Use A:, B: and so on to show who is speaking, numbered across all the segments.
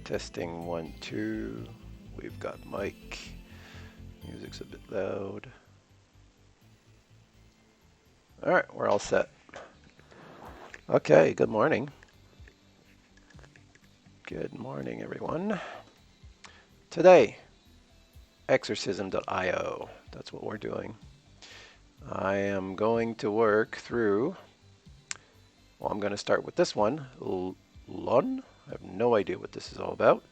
A: Testing 1, 2. We've got mic. Music's a bit loud. All right, we're all set. Okay, good morning. Good morning, everyone. Today, exorcism.io. That's what we're doing. I am going to work through, well, I'm going to start with this one, Lun. I have no idea what this is all about.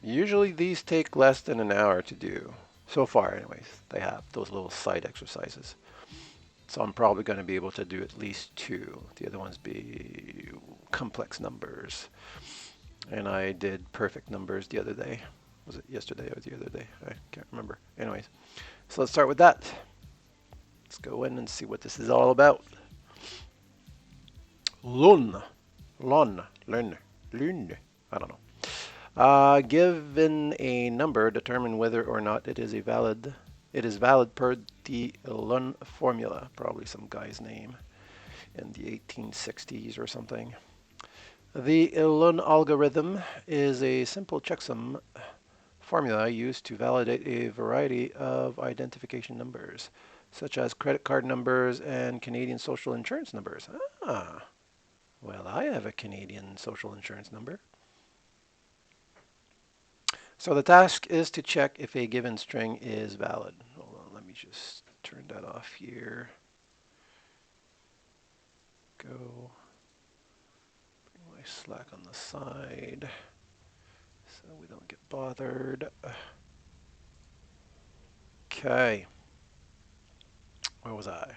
A: Usually these take less than an hour to do. So far, anyways, they have those little side exercises. So I'm probably going to be able to do at least 2. The other ones be complex numbers. And I did perfect numbers the other day. Was it yesterday or the other day? I can't remember. Anyways, so let's start with that. Let's go in and see what this is all about. Lun. Lun. Lun. Lun. I don't know. Given a number, determine whether or not it is valid per the Lun formula. Probably some guy's name in the 1860s or something. The Lun algorithm is a simple checksum formula used to validate a variety of identification numbers, such as credit card numbers and Canadian social insurance numbers. Ah, well, I have a Canadian social insurance number. So the task is to check if a given string is valid. Hold on, let me just turn that off here. Go. Bring my Slack on the side so we don't get bothered. Okay. Where was I?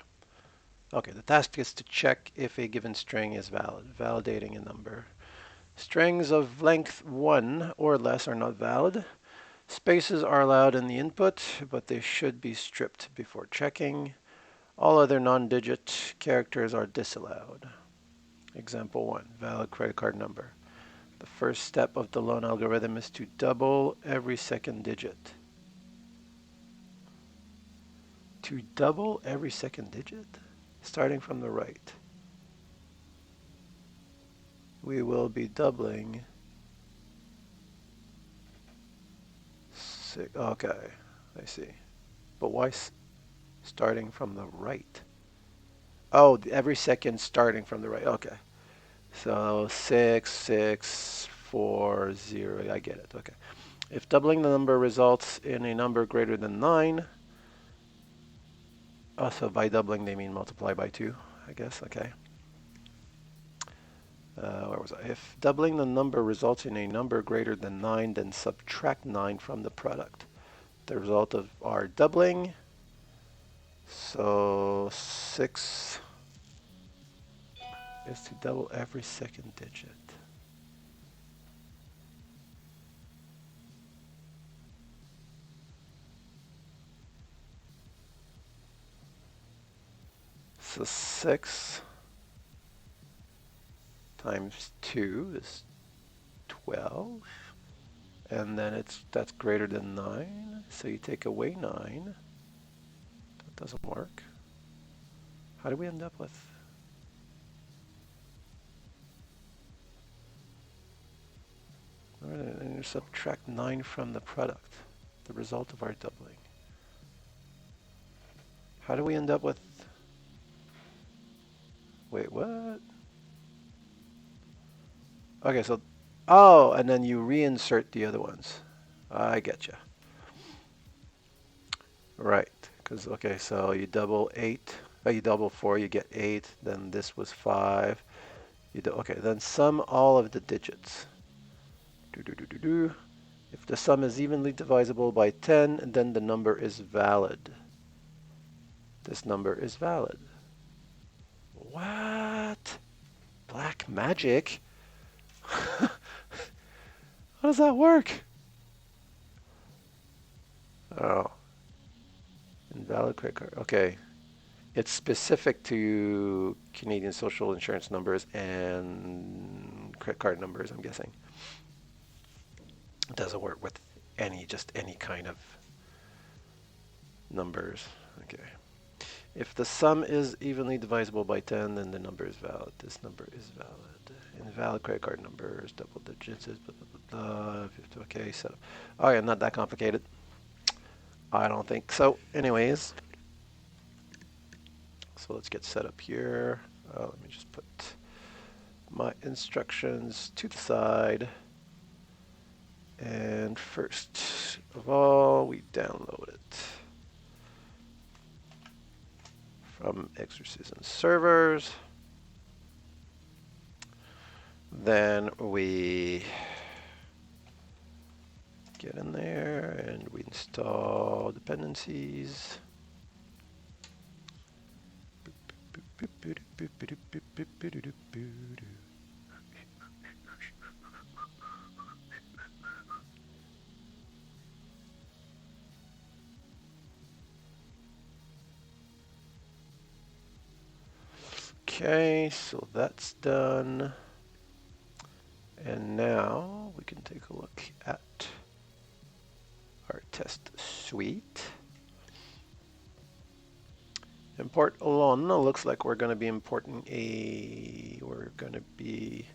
A: Okay, the task is to check if a given string is valid, validating a number. Strings of length 1 or less are not valid. Spaces are allowed in the input, but they should be stripped before checking. All other non-digit characters are disallowed. Example 1, valid credit card number. The first step of the Lun algorithm is to double every second digit. To double every second digit? Starting from the right. We will be doubling. Okay, I see. But why starting from the right? Oh, every second starting from the right. Okay. So 6, 6, 4, 0. I get it. Okay. If doubling the number results in a number greater than 9, so by doubling they mean multiply by 2, I guess. Okay. Where was I? If doubling the number results in a number greater than 9, then subtract 9 from the product. The result of our doubling, so 6 is to double every second digit. So 6 times 2 is 12. And then that's greater than 9. So you take away 9. That doesn't work. How do we end up with? And you subtract 9 from the product, the result of our doubling. How do we end up with? Wait, what? Okay, so, oh, and then you reinsert the other ones. I get you. Right, because, okay, so you double 8, you double 4, you get 8, then this was 5. Okay, then sum all of the digits. If the sum is evenly divisible by 10, then the number is valid. This number is valid. What? Black magic? How does that work? Oh. Invalid credit card. Okay. It's specific to Canadian social insurance numbers and credit card numbers, I'm guessing. It doesn't work with just any kind of numbers. Okay. If the sum is evenly divisible by 10, then the number is valid. This number is valid. Invalid credit card numbers, double digits, blah, blah, blah, blah. Okay, so, oh yeah, not that complicated. I don't think so. Anyways, so let's get set up here. Let me just put my instructions to the side. And first of all, we download it from Exorcism servers. Then we get in there and we install dependencies. Okay, so that's done. And now we can take a look at our test suite. Import alone looks like we're going to be importing we're going to be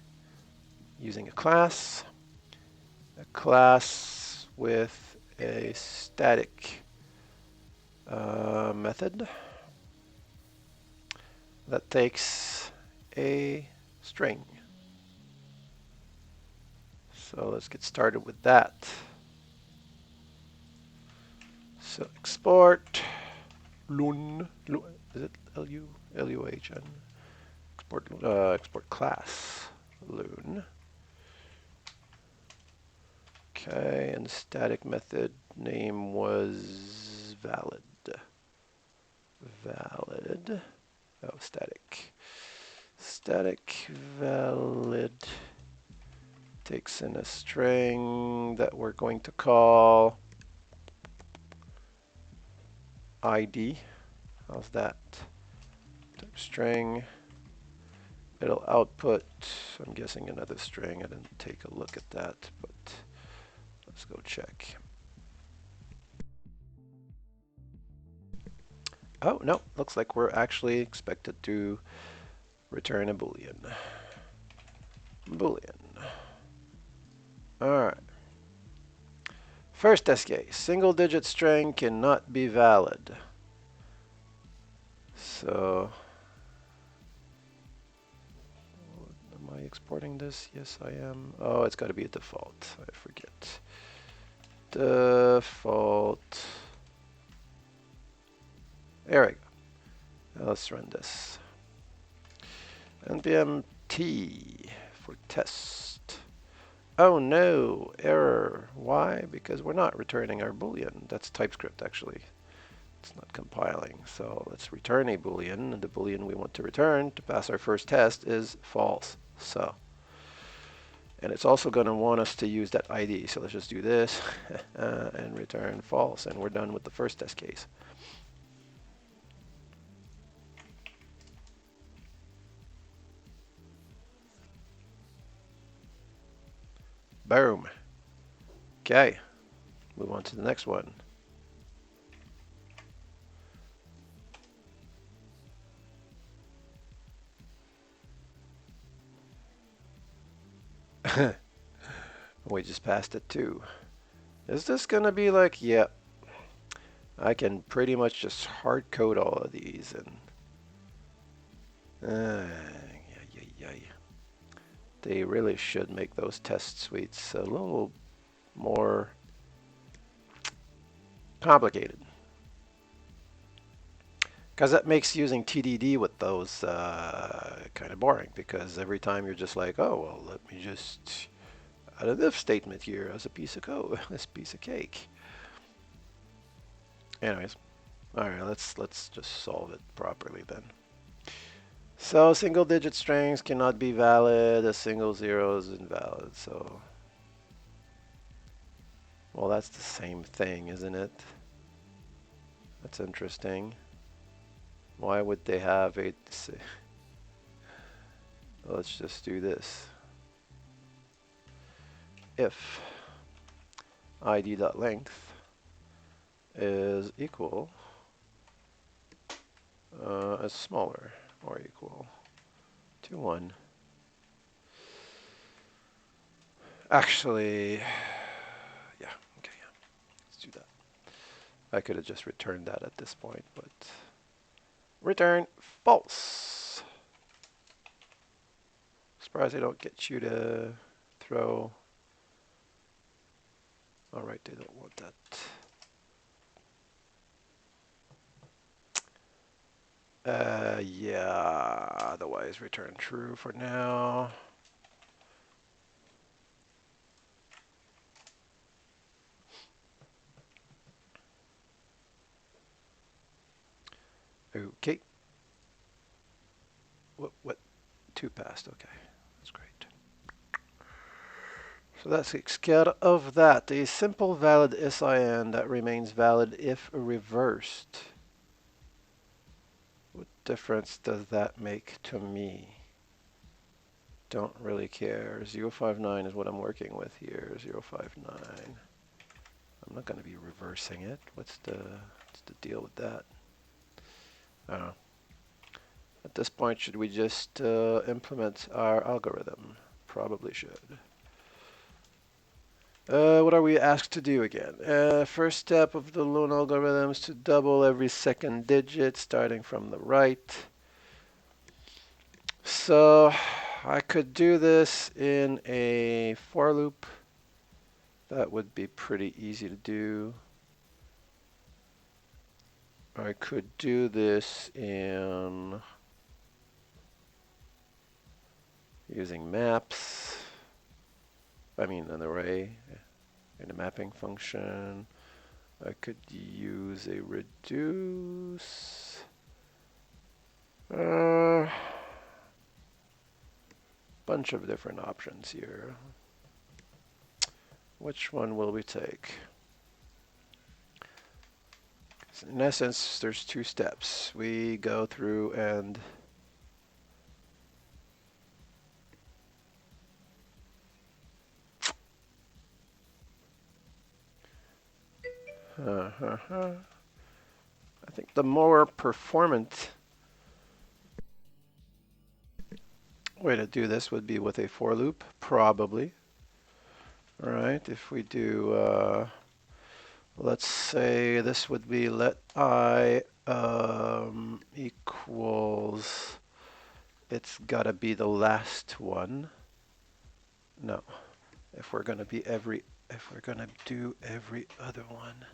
A: using a class with a static method that takes a string. So let's get started with that. So export lun, is it L-U? L-U-H-N. Export class loon. Okay, and the static method name was valid. Valid. Oh, static. Static valid takes in a string that we're going to call ID. How's that? Type string. It'll output, I'm guessing, another string. I didn't take a look at that, but let's go check. Oh, no, looks like we're actually expected to return a Boolean. Boolean. All right. First test case, single digit string cannot be valid. So, am I exporting this? Yes, I am. Oh, it's got to be a default. I forget. Default. There we go. Now let's run this. npm t for test. Oh no, error. Why? Because we're not returning our Boolean. That's TypeScript actually. It's not compiling. So let's return a Boolean. And the Boolean we want to return to pass our first test is false. So, and it's also going to want us to use that ID. So let's just do this and return false. And we're done with the first test case. Boom. Okay. Move on to the next one. We just passed it too. Is this going to be like, yeah, I can pretty much just hard code all of these and they really should make those test suites a little more complicated. Because that makes using TDD with those kind of boring, because every time you're just like, oh, well, let me just add an if statement here as a piece of code, this piece of cake. Anyways, all right, let's just solve it properly then. So single digit strings cannot be valid, a single zero is invalid, so. Well, that's the same thing, isn't it? That's interesting. Why would they have a... Let's just do this. If id.length is equal as smaller or equal to 1. Actually, yeah, okay, yeah. Let's do that. I could have just returned that at this point, but return false. Surprised I don't get you to throw. All right, they don't want that. Yeah, otherwise return true for now. Okay. What? 2 passed, okay. That's great. So that takes care of that. A simple valid SIN that remains valid if reversed. What difference does that make to me? Don't really care. 059 is what I'm working with here. 059. I'm not going to be reversing it. What's the deal with that? I don't know. At this point, should we just implement our algorithm? Probably should. What are we asked to do again? First step of the loan algorithm is to double every second digit starting from the right. So I could do this in a for loop. That would be pretty easy to do. I could do this in using maps. I mean an array in a mapping function. I could use a reduce. Bunch of different options here. Which one will we take? In essence, there's 2 steps. We go through and I think the more performant way to do this would be with a for loop, probably. All right, if we do, let's say this would be let I equals, it's got to be the last one. No, if we're going to do every other one,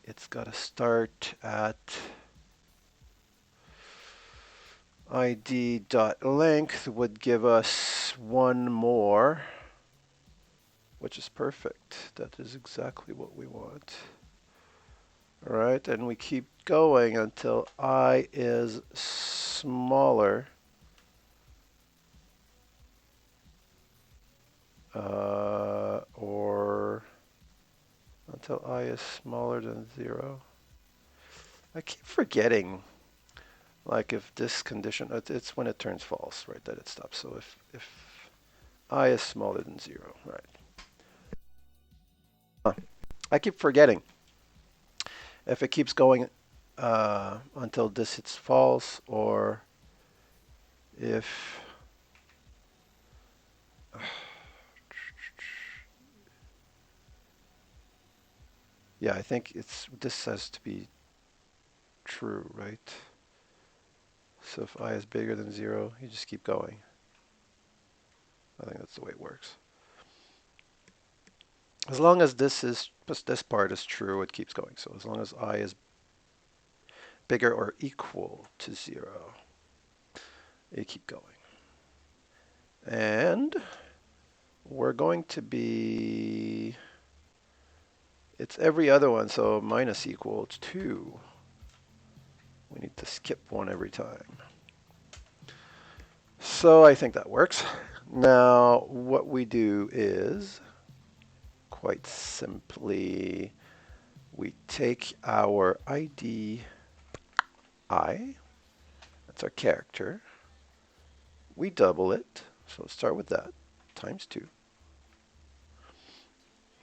A: it's got to start at id.length would give us 1 more, which is perfect. That is exactly what we want. All right, and we keep going until I is smaller or until I is smaller than 0. I keep forgetting, like if this condition, it's when it turns false, right, that it stops. So if I is smaller than 0, right. I keep forgetting. If it keeps going until this hits false, or if yeah, I think this has to be true, right? So if I is bigger than 0, you just keep going. I think that's the way it works. As long as this part is true, it keeps going. So as long as I is bigger or equal to 0, you keep going. And we're going to be, it's every other one, so minus equals 2. We need to skip 1 every time. So I think that works. Now what we do is, quite simply, we take our ID I, that's our character, we double it, so let's start with that, times 2.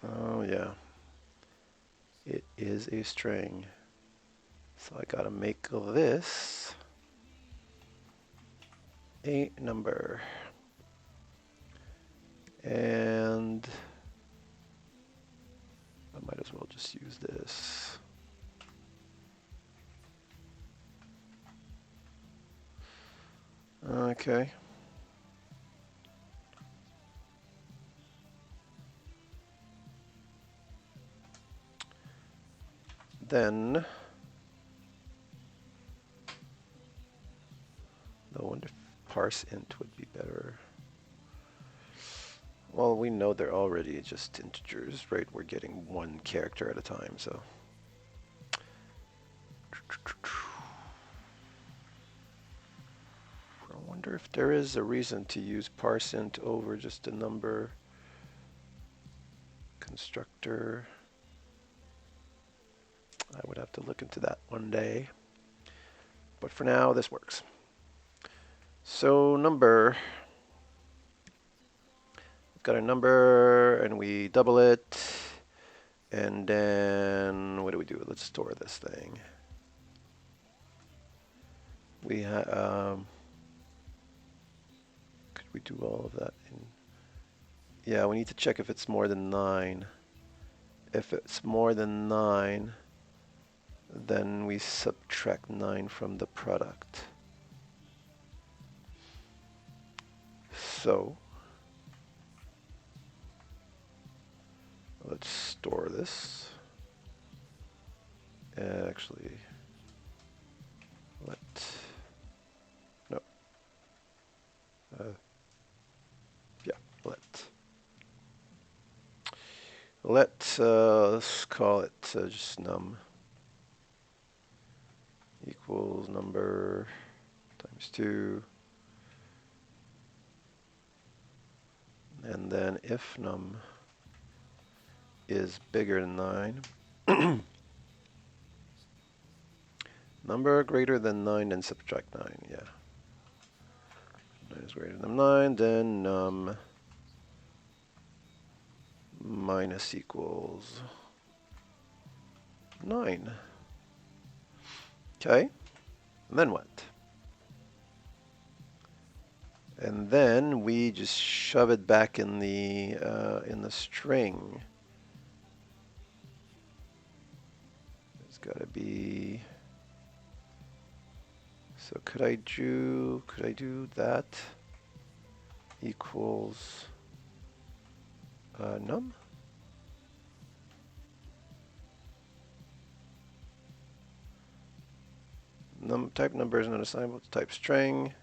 A: Oh yeah, it is a string. So I gotta make this a number. And I might as well just use this. Okay. Then, no wonder parse int would be better. Well, we know they're already just integers, right? We're getting one character at a time, so. I wonder if there is a reason to use parse int over just a number constructor. I would have to look into that one day. But for now, this works. So number, we've got a number and we double it. And then what do? Let's store this thing. We have, could we do all of that? Yeah, we need to check if it's more than 9. If it's more than 9, then we subtract 9 from the product. So let's store this. Actually, no. Yeah, let's call it just num equals number times 2. And then if num is bigger than 9, number greater than 9, then subtract 9, yeah. 9 is greater than 9, then num minus equals 9. Okay, and then what? And then we just shove it back in the string. It's got to be. So could I do that equals num? Type number is not assignable. It's type string.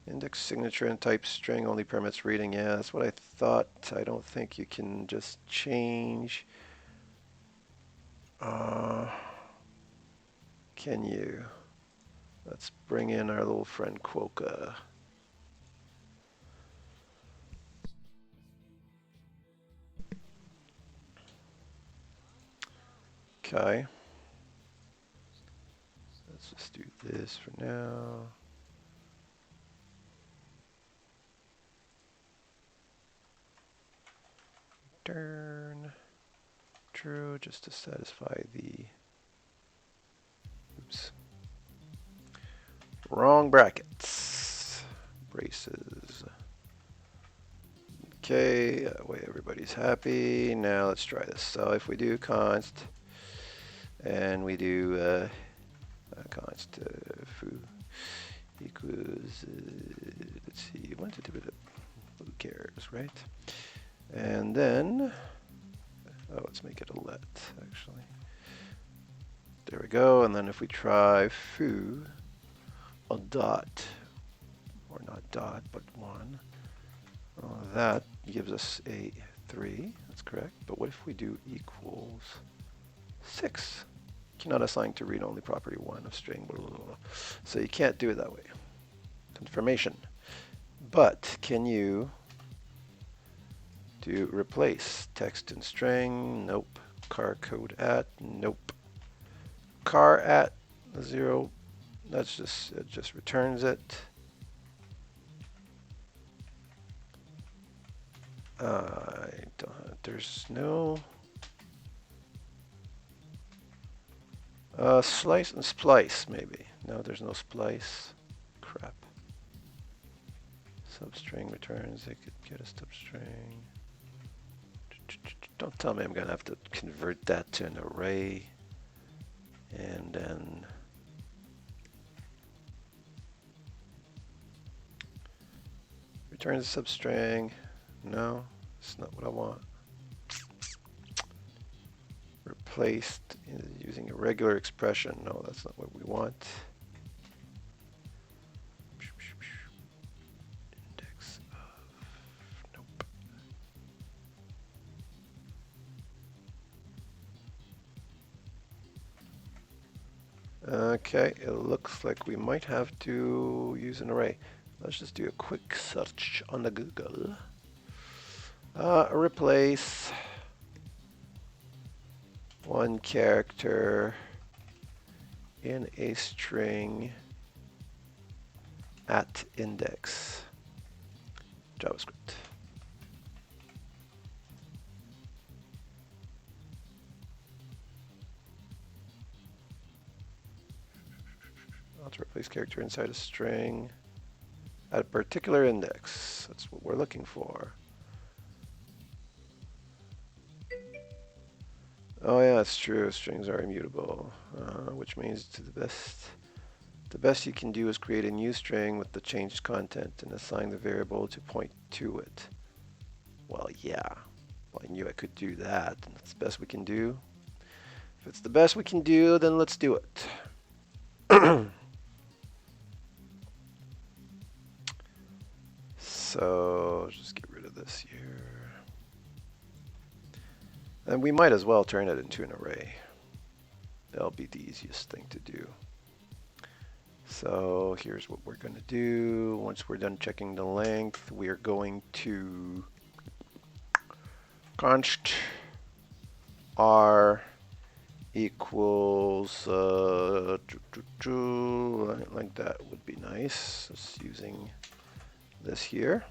A: Index signature and type string only permits reading. Yeah, that's what I thought. I don't think you can just change. Can you? Let's bring in our little friend Quokka. Okay. Let's just do this for now. Turn true just to satisfy the. Oops. Wrong brackets. Braces. Okay, that way everybody's happy. Now let's try this. So if we do const and we do const foo equals, let's see, who cares, right? And then, let's make it a let, actually. There we go, and then if we try foo, a dot, or not dot, but 1, that gives us a 3, that's correct. But what if we do equals 6? Cannot assign to read-only property 1 of string, blah, blah, blah. So you can't do it that way. Confirmation. But can you do replace text and string? Nope. Car code at? Nope. Car at 0, that's just, it just returns it. There's no, Slice and splice, maybe. No, there's no splice. Crap. Substring returns. They could get a substring. Don't tell me I'm going to have to convert that to an array. And then returns a substring. No, it's not what I want. Replaced using a regular expression. No, that's not what we want. Index of, nope. Okay, it looks like we might have to use an array. Let's just do a quick search on the Google. Replace one character in a string at index JavaScript. To replace character inside a string at a particular index. That's what we're looking for. Oh yeah, it's true. Strings are immutable, which means the best you can do is create a new string with the changed content and assign the variable to point to it. Well, yeah. Well, I knew I could do that, and that's the best we can do. If it's the best we can do, then let's do it. So just get rid of this here. And we might as well turn it into an array. That'll be the easiest thing to do. So here's what we're going to do. Once we're done checking the length, we are going to const r equals like that would be nice. Just using this here.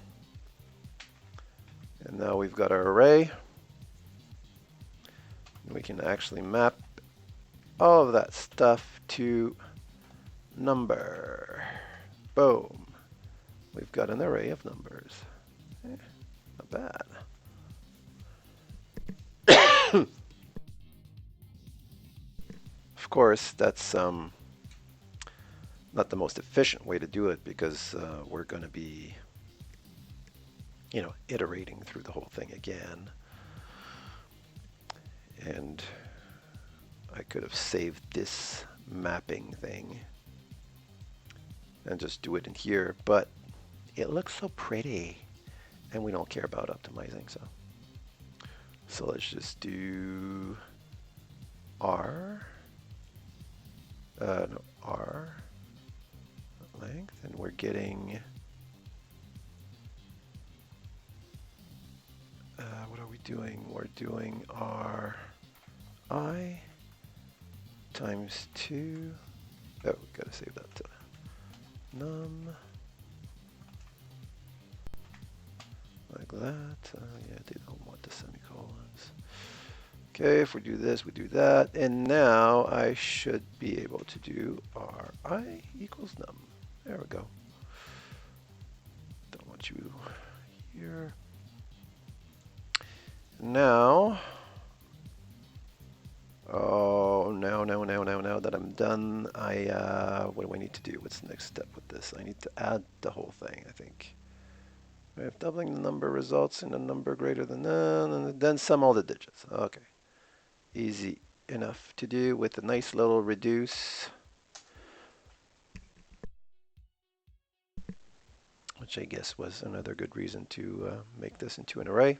A: And now we've got our array. We can actually map all of that stuff to number. Boom. We've got an array of numbers. Not bad. Of course, that's not the most efficient way to do it because we're going to be, iterating through the whole thing again. And I could have saved this mapping thing and just do it in here, but it looks so pretty and we don't care about optimizing, so let's just do R length, and we're getting what are we doing? We're doing RI times 2. Oh, we gotta save that to num. Like that. Yeah, they don't want the semicolons. Okay, if we do this, we do that. And now I should be able to do RI equals num. There we go. Don't want you here. Now, now that I'm done, what do I need to do? What's the next step with this? I need to add the whole thing, I think. If doubling the number results in a number greater than none, then sum all the digits. Okay. Easy enough to do with a nice little reduce, which I guess was another good reason to make this into an array.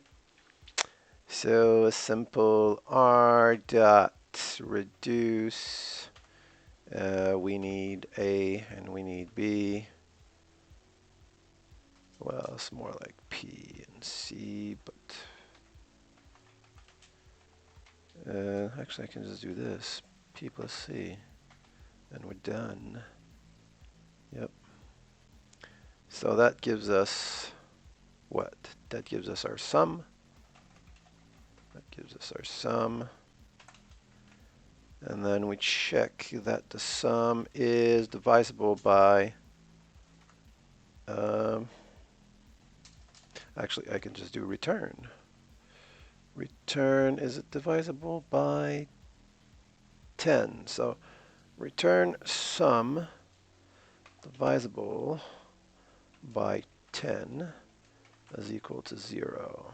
A: So a simple r dot reduce. We need A and we need B. Well, it's more like P and C, but actually I can just do this, P plus C, and we're done. Yep. So that gives us what? That gives us our sum. That gives us our sum. And then we check that the sum is divisible by, actually I can just do return. Return, is it divisible by 10? So return sum divisible by 10 is equal to 0.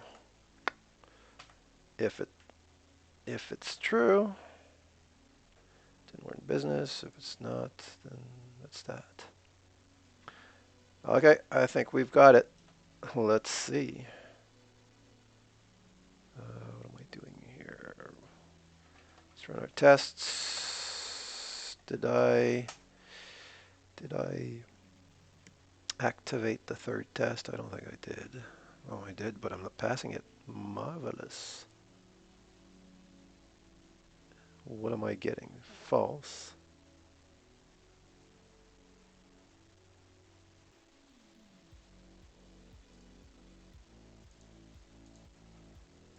A: If it's true, then we're in business. If it's not, then that's that. Okay, I think we've got it. Let's see. What am I doing here? Let's run our tests. Did I activate the third test? I don't think I did. Oh, I did, but I'm not passing it. Marvelous. What am I getting? False.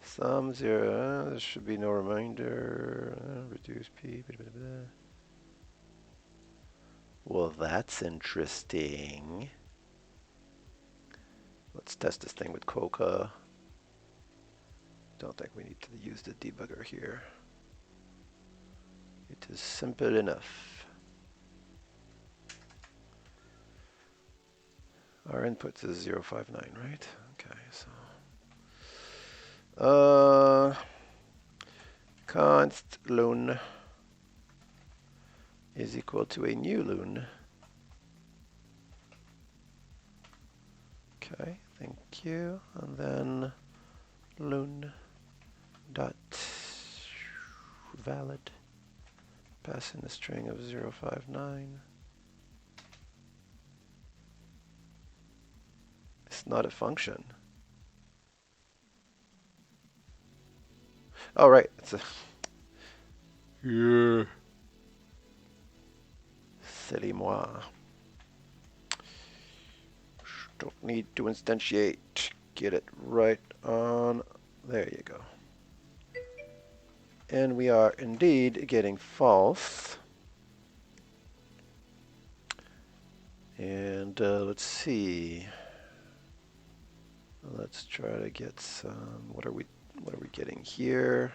A: Sum 0. There should be no reminder. Reduce P. Blah, blah, blah. Well, that's interesting. Let's test this thing with Coca. Don't think we need to use the debugger here. It is simple enough. Our input is 059, right? Okay, so const loon is equal to a new loon. Okay, thank you. And then loon dot valid. Pass in a string of 059. It's not a function. Oh, right. It's a... Yeah. Silly moi. Don't need to instantiate. Get it right on. There you go. And we are indeed getting false. And let's see. Let's try to get some. What are we getting here?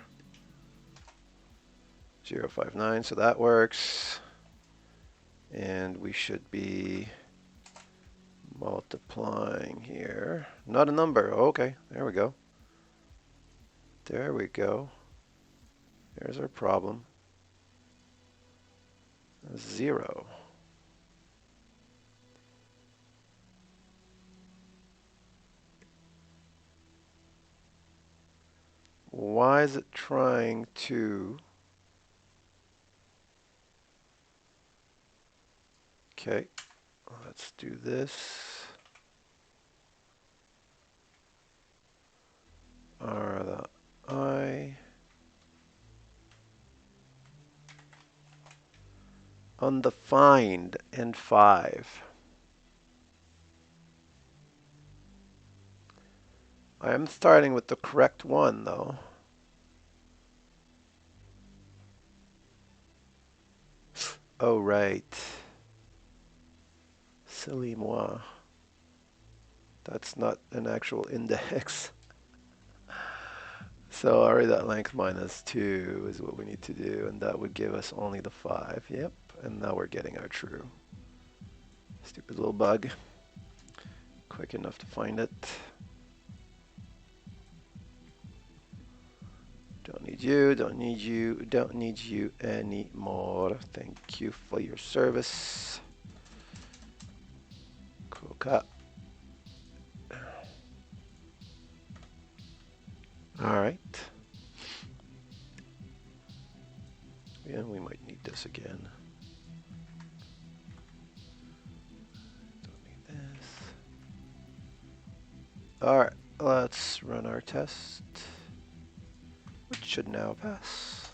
A: 059, so that works. And we should be multiplying here. Not a number. Okay, there we go. There we go. There's our problem. 0. Why is it trying to... Okay, let's do this. R the I. Undefined in 5. I am starting with the correct one, though. Oh, right. Silly moi. That's not an actual index. So r.length minus 2 is what we need to do, and that would give us only the 5. Yep, and now we're getting our true. Stupid little bug. Quick enough to find it. Don't need you, don't need you, don't need you anymore. Thank you for your service. Cool cut. All right. Yeah, we might need this again. Don't need this. All right, let's run our test, which should now pass.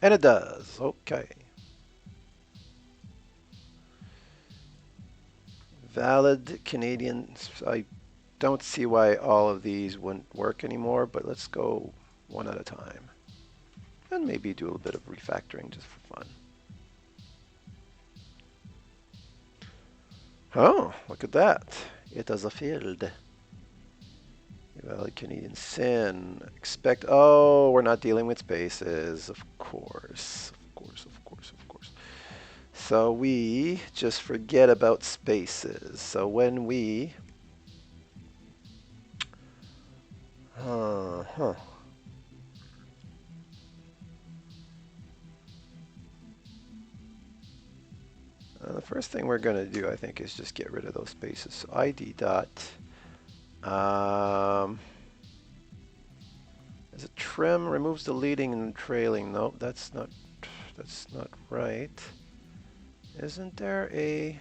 A: And it does. Okay. Valid Canadian. I don't see why all of these wouldn't work anymore, but let's go one at a time. And maybe do a little bit of refactoring just for fun. Oh, look at that. It is a field. Well, Canadian sin. Expect. Oh, we're not dealing with spaces. Of course. Of course, of course, of course. So we just forget about spaces. So when we. Huh. The first thing we're going to do, I think, is just get rid of those spaces. So ID dot. Is it trim removes the leading and trailing? Nope, that's not right. Isn't there a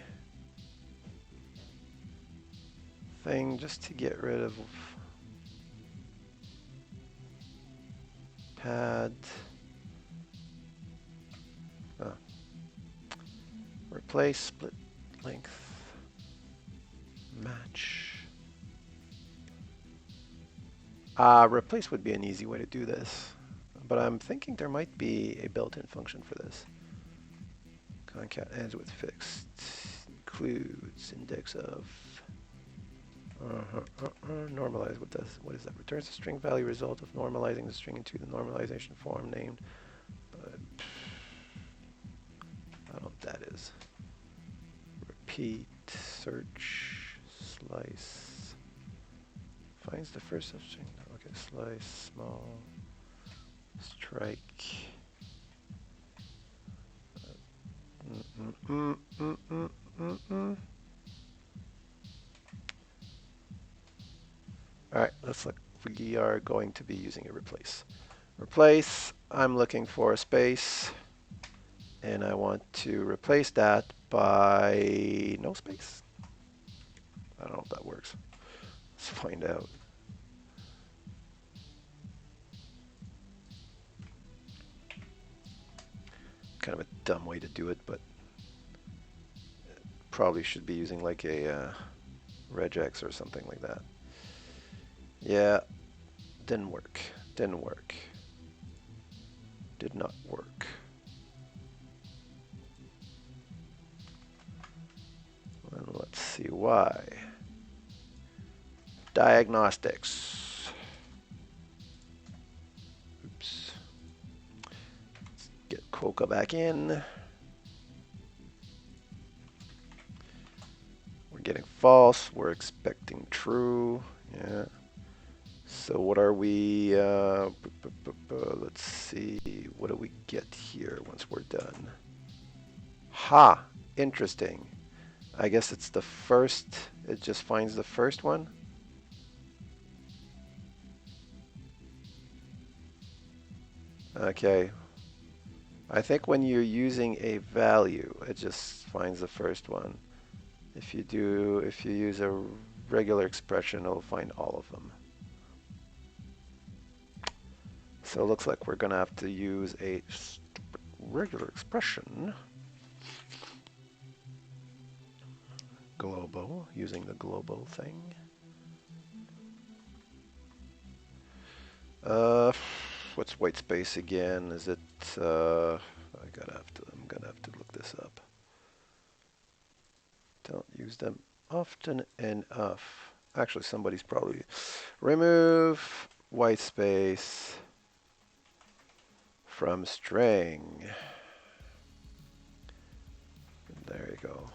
A: thing just to get rid of pad? Oh. Replace split length match. Replace would be an easy way to do this, but I'm thinking there might be a built-in function for this. Concat ends with fixed, includes index of. Normalize. What is that? Returns the string value result of normalizing the string into the normalization form named. But I don't know what that is. Repeat, search, slice. Finds the first substring. Okay, slice, small, strike. All right, let's look. We are going to be using a replace. Replace, I'm looking for a space, and I want to replace that by no space. I don't know if that works. Let's find out. Kind of a dumb way to do it, but probably should be using like a regex or something like that. Yeah, didn't work. Didn't work. Did not work. And let's see why. Diagnostics. Oops. Let's get Quokka back in. We're getting false. We're expecting true. Yeah. So what are we? Let's see. What do we get here once we're done? Ha! Interesting. I guess it's the first. It just finds the first one. Okay. I think when you're using a value, it just finds the first one. If you use a regular expression, it'll find all of them. So it looks like we're going to have to use a regular expression. Global, using the global thing. What's white space again? Is it? I'm gonna have to look this up. Don't use them often enough. Actually, somebody's probably remove white space from string. There you go.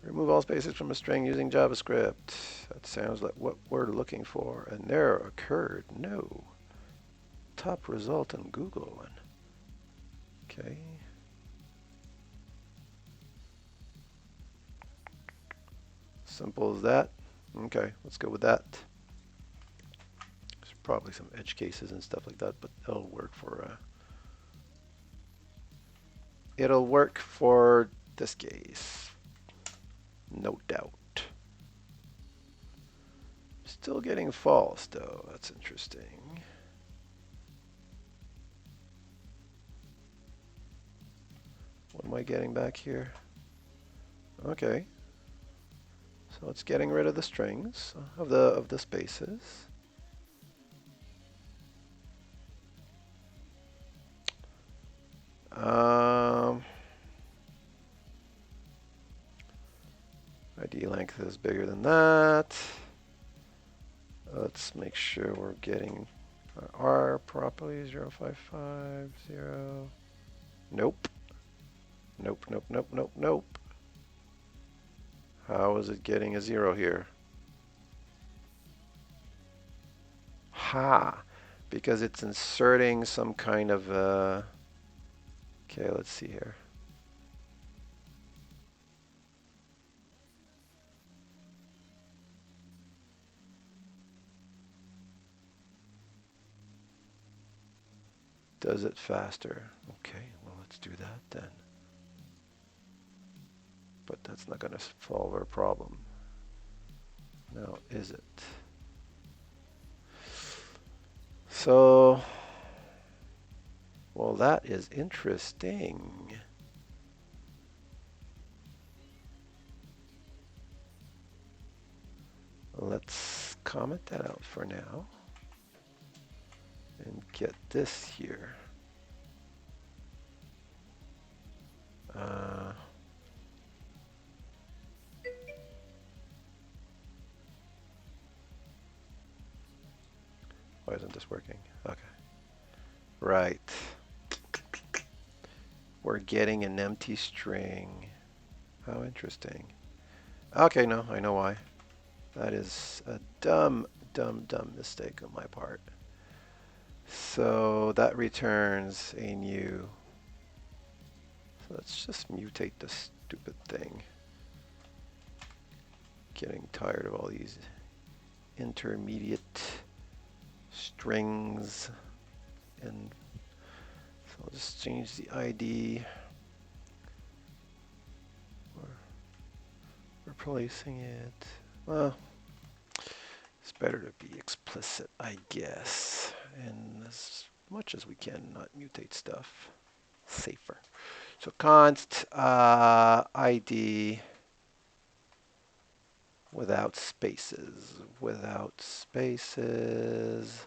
A: Remove all spaces from a string using JavaScript. That sounds like what we're looking for. An error occurred. No. Top result on Google one. Okay. Simple as that. Okay, let's go with that. There's probably some edge cases and stuff like that, but it'll work for this case. No doubt. Still getting false though. That's interesting. What am I getting back here? Okay. So it's getting rid of the strings of the spaces. ID length is bigger than that. Let's make sure we're getting our R properly. 0550. Nope. Nope, nope, nope, nope, nope. How is it getting a 0 here? Ha! Because it's inserting some kind of okay, let's see here. Does it faster? Okay, well, let's do that then. But that's not going to solve our problem. Now, is it? So, well, that is interesting. Let's comment that out for now and get this here. Why isn't this working? Okay. Right. We're getting an empty string. How interesting. Okay, no, I know why. That is a dumb mistake on my part. So that returns a new. So let's just mutate this stupid thing. Getting tired of all these intermediate strings. And so I'll just change the ID. We're replacing it. Well, it's better to be explicit, I guess. And as much as we can, not mutate stuff. Safer. So const ID without spaces. Without spaces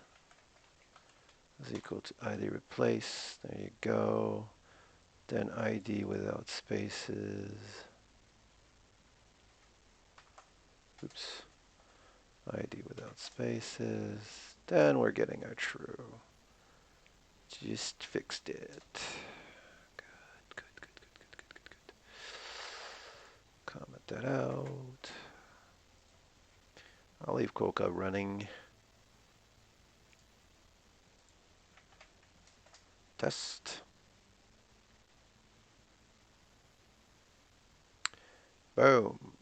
A: is equal to ID replace. There you go. Then ID without spaces. Oops. ID without spaces. Then we're getting our true. Just fixed it. Good. Comment that out. I'll leave Coca running. Test. Boom.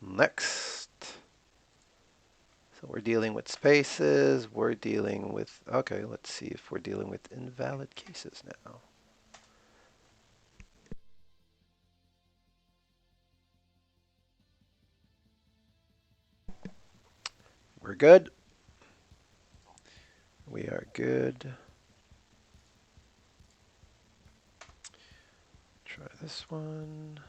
A: Next. So we're dealing with spaces. We're dealing with, okay, let's see if we're dealing with invalid cases now. We're good. We are good. Try this one.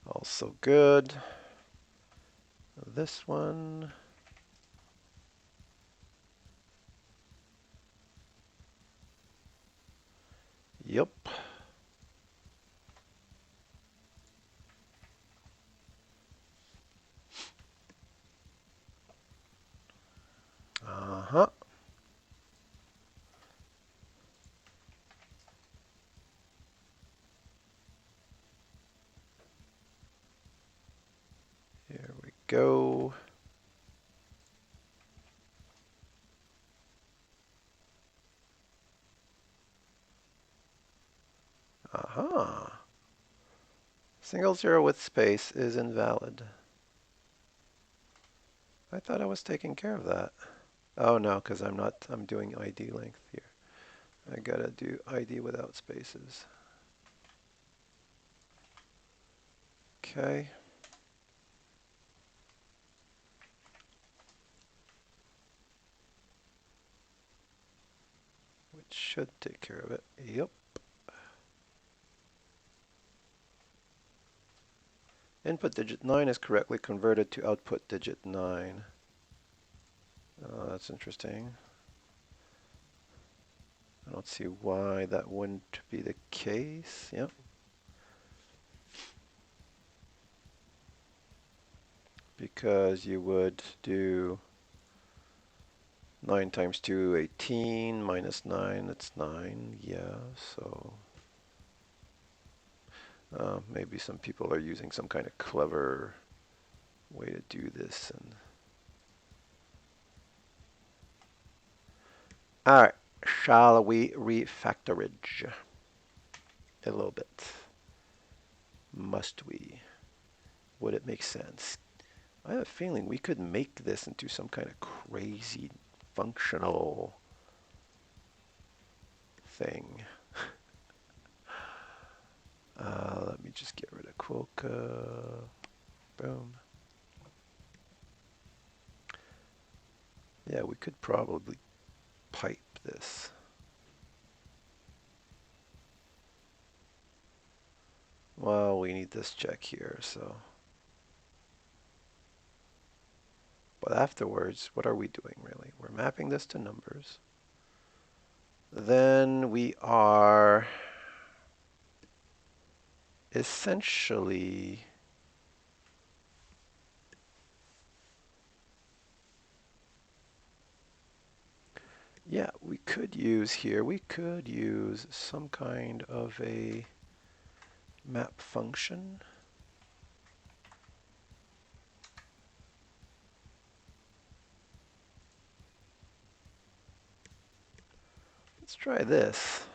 A: Also good. This one. Yep. Uh-huh. Here we go. Uh-huh. Single zero with space is invalid. I thought I was taking care of that. Oh no, because I'm doing ID length here. I gotta do ID without spaces. Okay. should take care of it. Yep. Input digit 9 is correctly converted to output digit 9. Oh, that's interesting. I don't see why that wouldn't be the case. Yep. Because you would do 9 times 2, 18, minus 9, that's 9. Yeah, so maybe some people are using some kind of clever way to do this. And all right, shall we refactorage a little bit? Must we? Would it make sense? I have a feeling we could make this into some kind of crazy functional thing. Let me just get rid of Quokka. Boom. Yeah, we could probably pipe this. Well, we need this check here, so. But afterwards, what are we doing really? We're mapping this to numbers. Then we are essentially yeah, we could use some kind of a map function. Let's try this.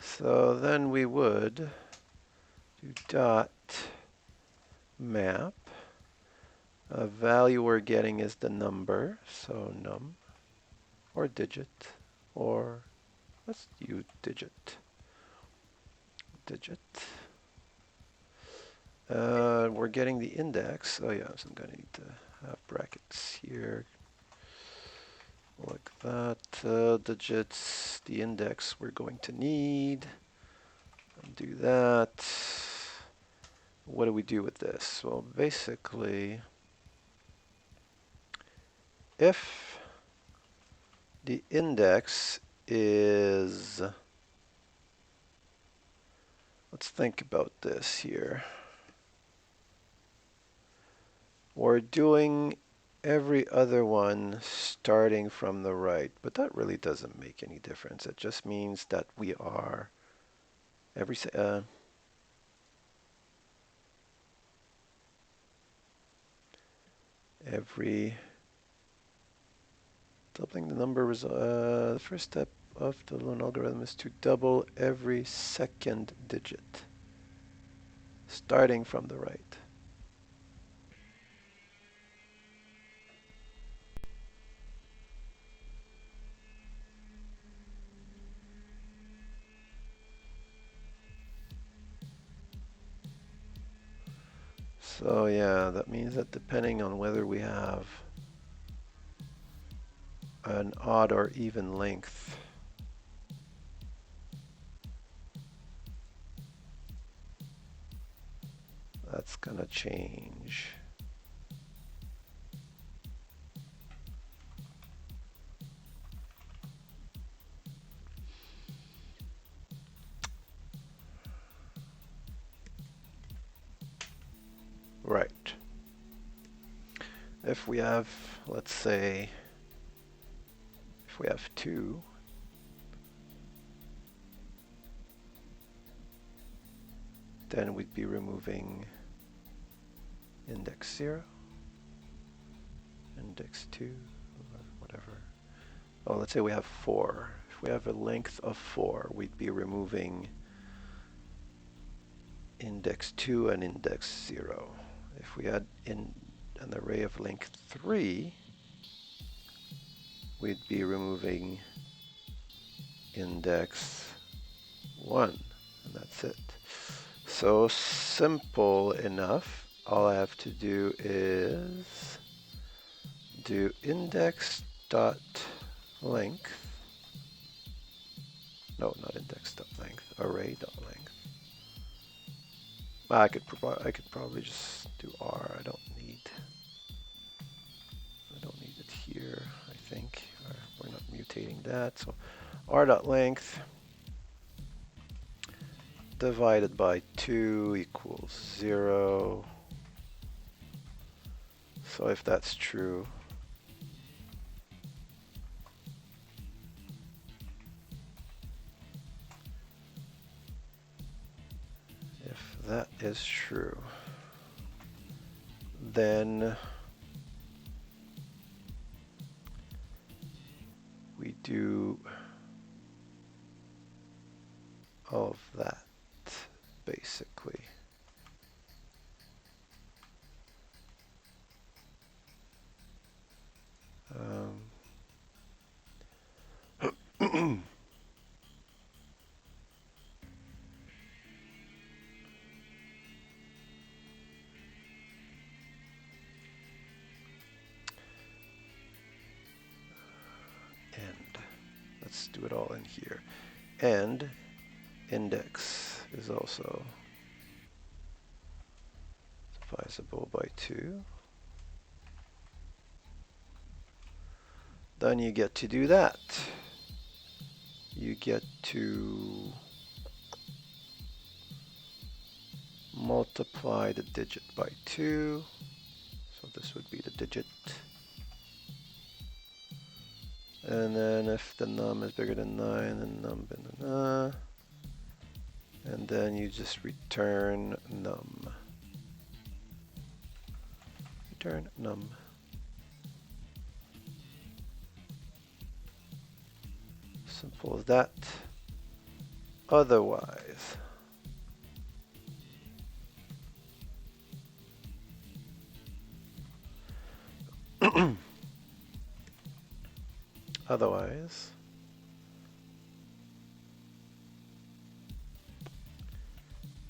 A: So then we would do dot map. A value we're getting is the number, so num, or digit, or let's use digit. We're getting the index. Oh yeah, so I'm going to need to have brackets here. Like that. Digits, the index we're going to need. Do that. What do we do with this? Well, basically, if the index is, let's think about this here. We're doing every other one starting from the right, but that really doesn't make any difference. It just means that we are every doubling the number is the first step of the Lone algorithm is to double every second digit starting from the right. So yeah, that means that depending on whether we have an odd or even length, that's gonna change. Right. If we have, let's say, if we have 2, then we'd be removing index 0, index 2, whatever. Oh, let's say we have 4. If we have a length of 4, we'd be removing index 2 and index 0. If we had in an array of length 3, we'd be removing index 1, and that's it. So simple enough. All I have to do is do index dot length. No, not index dot length. Array dot length. I could probably just do R. I don't need it here. I think we're not mutating that. So R dot length divided by 2 equals 0. So if that's true, if that is true, then we do all of that, basically. And let's do it all in here. And index is also divisible by 2. Then you get to do that. You get to multiply the digit by 2. So this would be the digit. And then if the num is bigger than 9, then num bigger than and then you just return num. Return num. Simple as that. Otherwise, otherwise,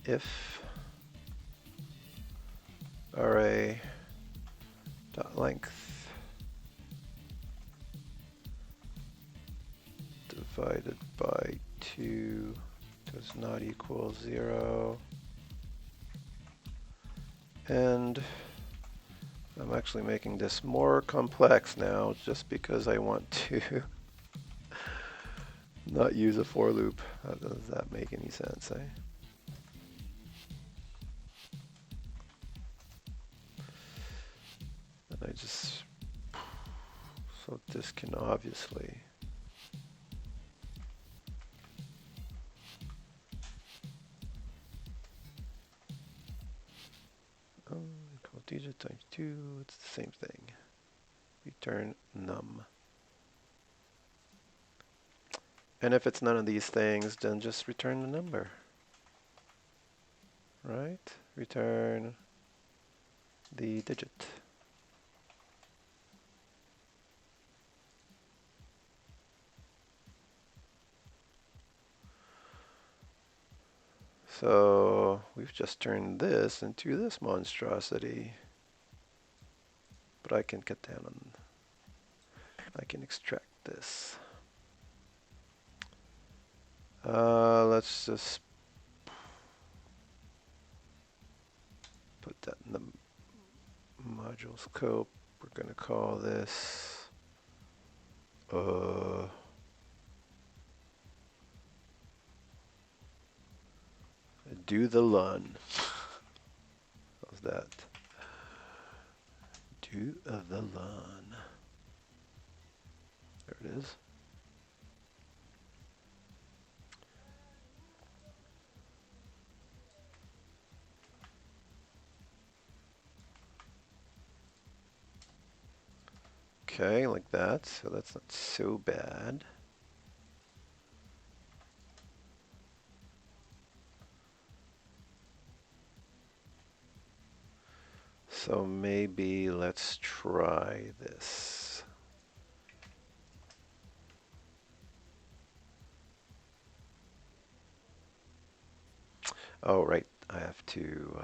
A: if array dot length divided by 2 does not equal 0, and I'm actually making this more complex now just because I want to not use a for loop. Does that make any sense, eh? And I just, so this can obviously equal digit times 2, it's the same thing. Return num. And if it's none of these things, then just return the number. Right? Return the digit. So we've just turned this into this monstrosity. But I can cut down on, I can extract this. Let's just put that in the module scope. We're going to call this do the lun. How's that? Do the lun. There it is. Okay, like that. So that's not so bad. So maybe let's try this. Oh, right. I have to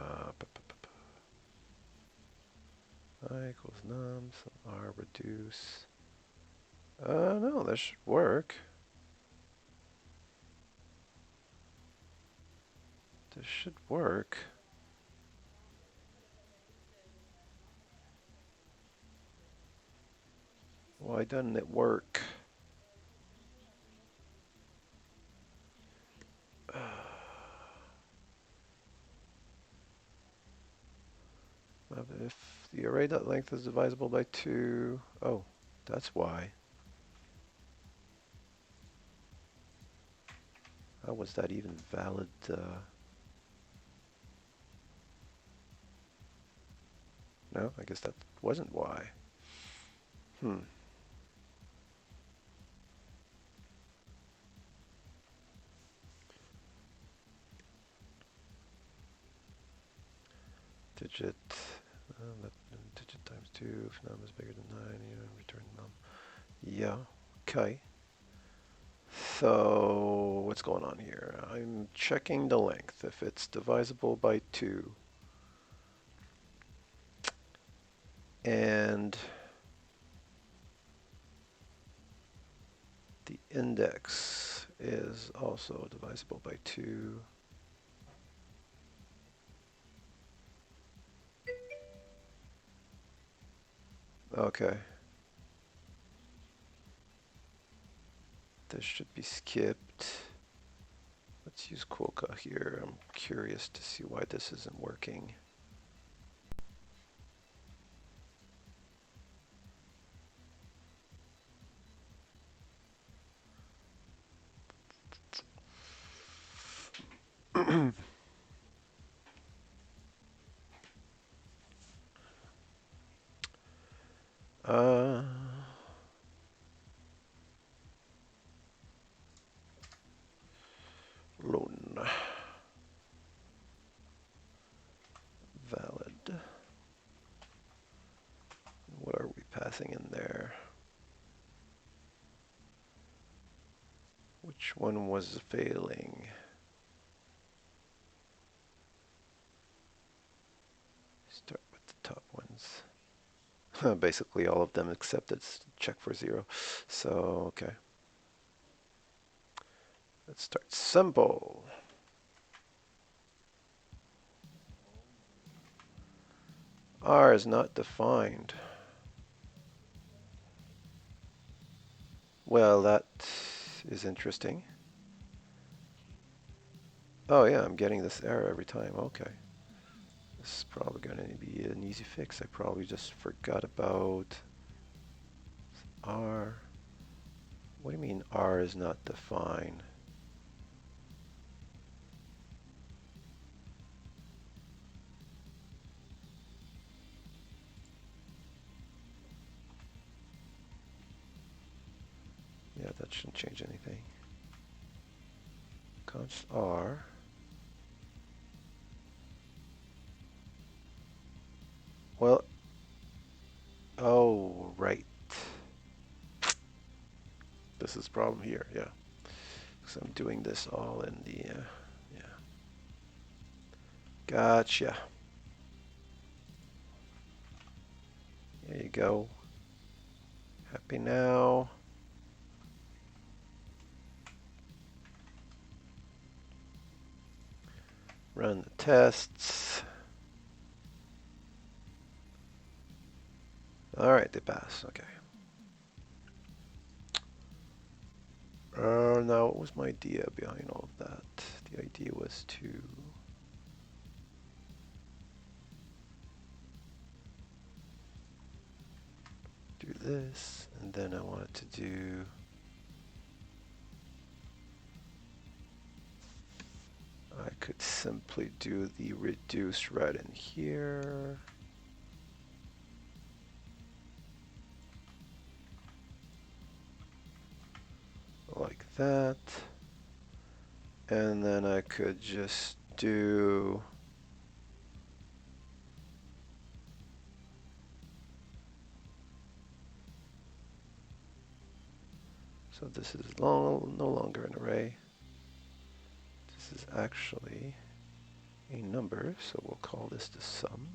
A: I equals num, so R reduce. No, that should work. This should work. Why doesn't it work? If the array.length is divisible by 2, oh, that's why. How was that even valid? No, I guess that wasn't why. Digit, digit times 2, if num is bigger than 9, you return num. Yeah, okay. So, what's going on here? I'm checking the length. If it's divisible by 2, and the index is also divisible by 2. Okay. This should be skipped. Let's use Quokka here. I'm curious to see why this isn't working. uh, Loan. Valid. What are we passing in there? Which one was failing? Start with the top ones. Basically all of them except it's check for 0. So, okay. Let's start simple. R is not defined. Well, that is interesting. Oh yeah, I'm getting this error every time. Okay. This is probably going to be an easy fix. I probably just forgot about R. What do you mean R is not defined? Yeah, that shouldn't change anything. Const R. Well, oh, right. This is the problem here, yeah. Because I'm doing this all in the, yeah. Gotcha. There you go. Happy now. Run the tests. All right, they pass. Okay. Now, what was my idea behind all of that? The idea was to do this, and then I wanted to do I could simply do the reduce right in here. Like that. And then I could just do so this is no longer an array. This is actually a number, so we'll call this the sum.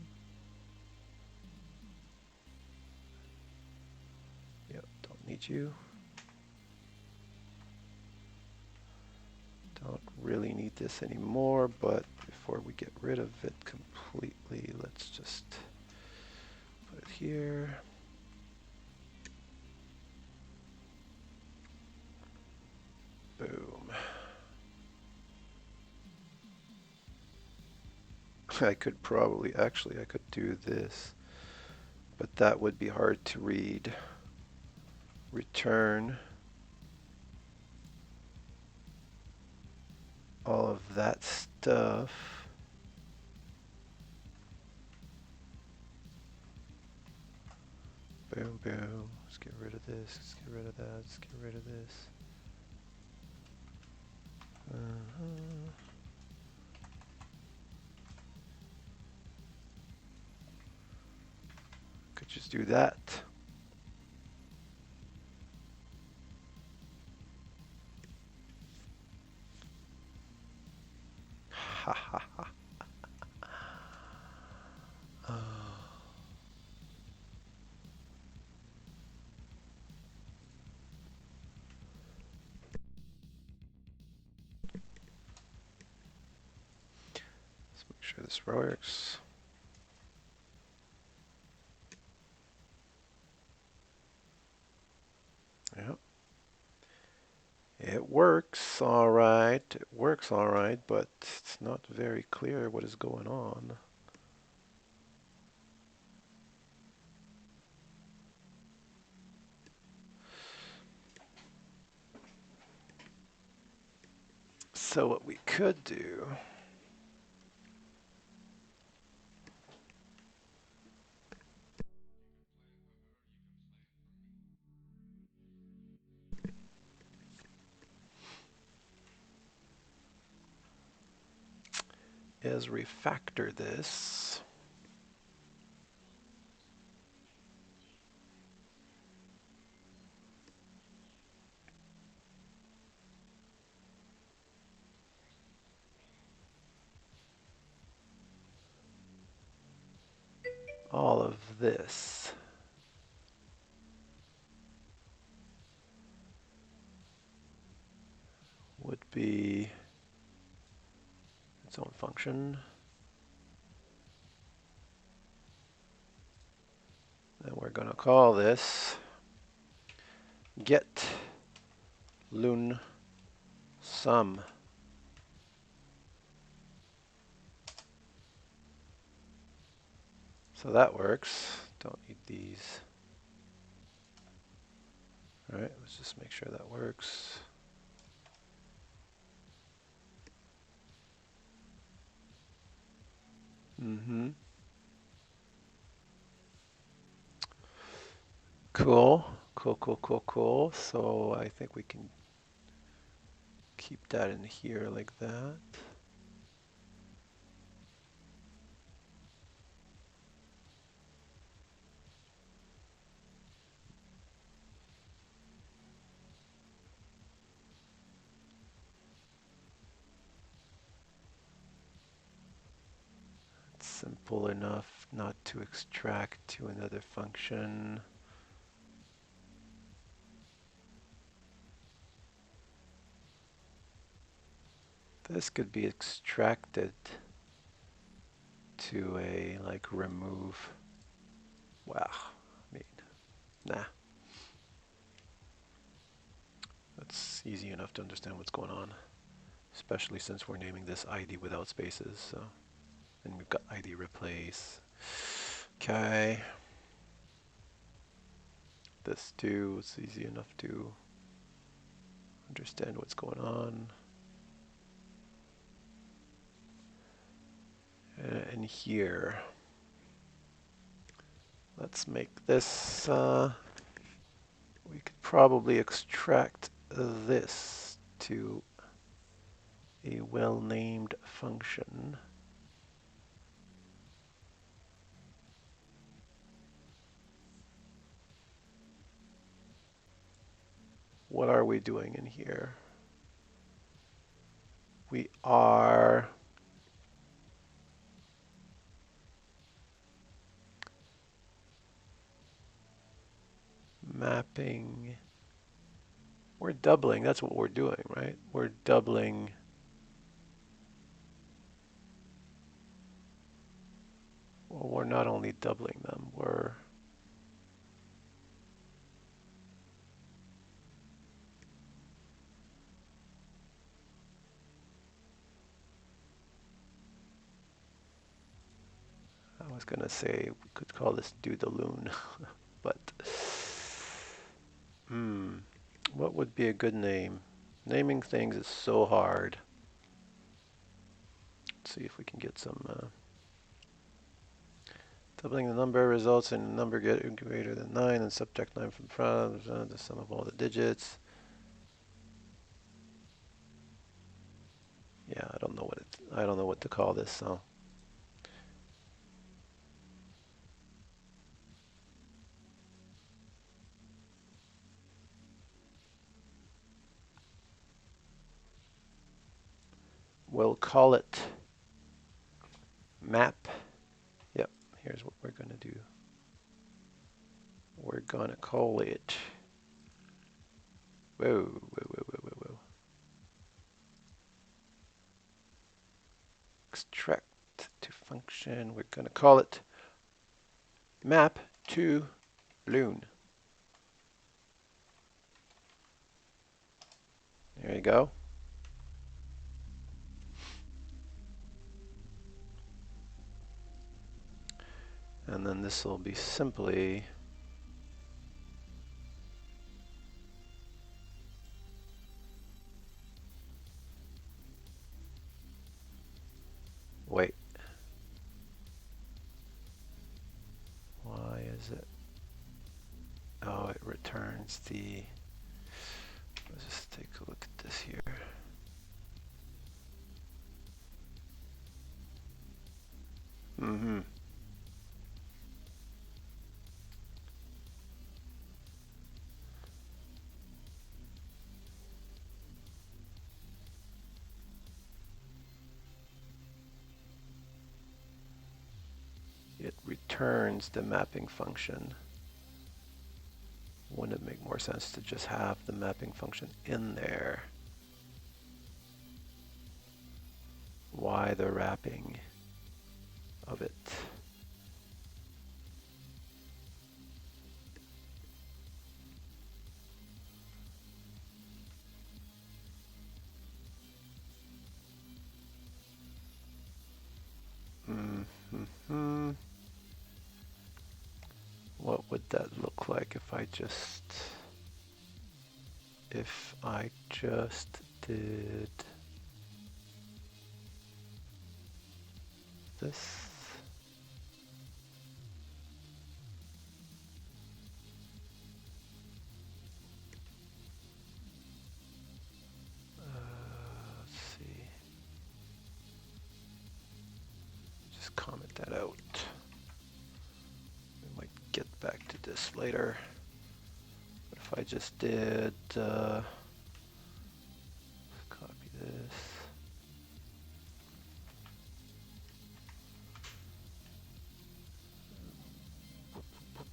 A: Yep, don't need you. Don't really need this anymore, but before we get rid of it completely, let's just put it here. Boom. I could actually I could do this, but that would be hard to read. Return all of that stuff. Boom, boom. Let's get rid of this. Let's get rid of that. Let's get rid of this. Could just do that. Ha ha ha. Let's make sure this works. Yep. It works all right. It works all right, but it's not very clear what is going on. So what we could do is refactor this. All of this would be its own function. Then we're going to call this get loon sum. So that works. Don't need these. All right, let's just make sure that works. Mm-hmm. Cool. Cool, cool, cool, cool. So I think we can keep that in here like that. It's simple enough not to extract to another function. This could be extracted to a like remove. Wow. I mean, nah. That's easy enough to understand what's going on, especially since we're naming this ID without spaces. So, and we've got ID replace. Okay. This too, it's easy enough to understand what's going on. And here, let's make this, we could probably extract this to a well-named function. What are we doing in here? We are mapping. We're doubling. That's what we're doing, right? We're doubling. Well, we're not only doubling them, we're I was going to say we could call this doodaloon, but what would be a good name? Naming things is so hard. Let's see if we can get some. Doubling the number results in a number greater than 9 and subtract 9 from front, the sum of all the digits. Yeah, I don't know what to call this, so. We'll call it map. Yep, here's what we're going to do. We're going to call it, whoa. Extract to function. We're going to call it map to loon. There you go. And then this will be simply wait. Why is it? Oh, it returns the. Let's just take a look at this here. It returns the mapping function. Wouldn't it make more sense to just have the mapping function in there? Why the wrapping of it? What would that look like if I just did this? Let's see. Just comment that out. We might get back to this later. But if I just did, let's copy this.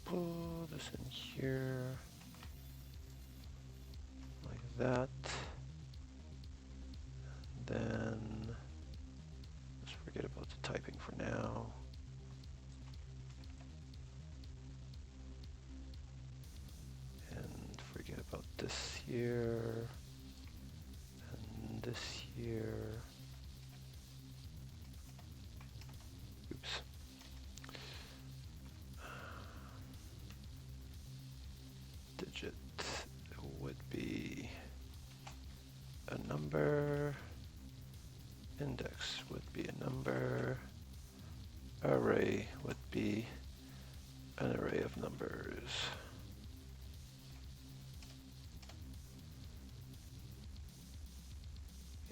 A: Pull this in here, like that. Then let's forget about the typing for now. And forget about this here and this here. Oops. Digit would be a number. Index would be a number. Array would be an array of numbers.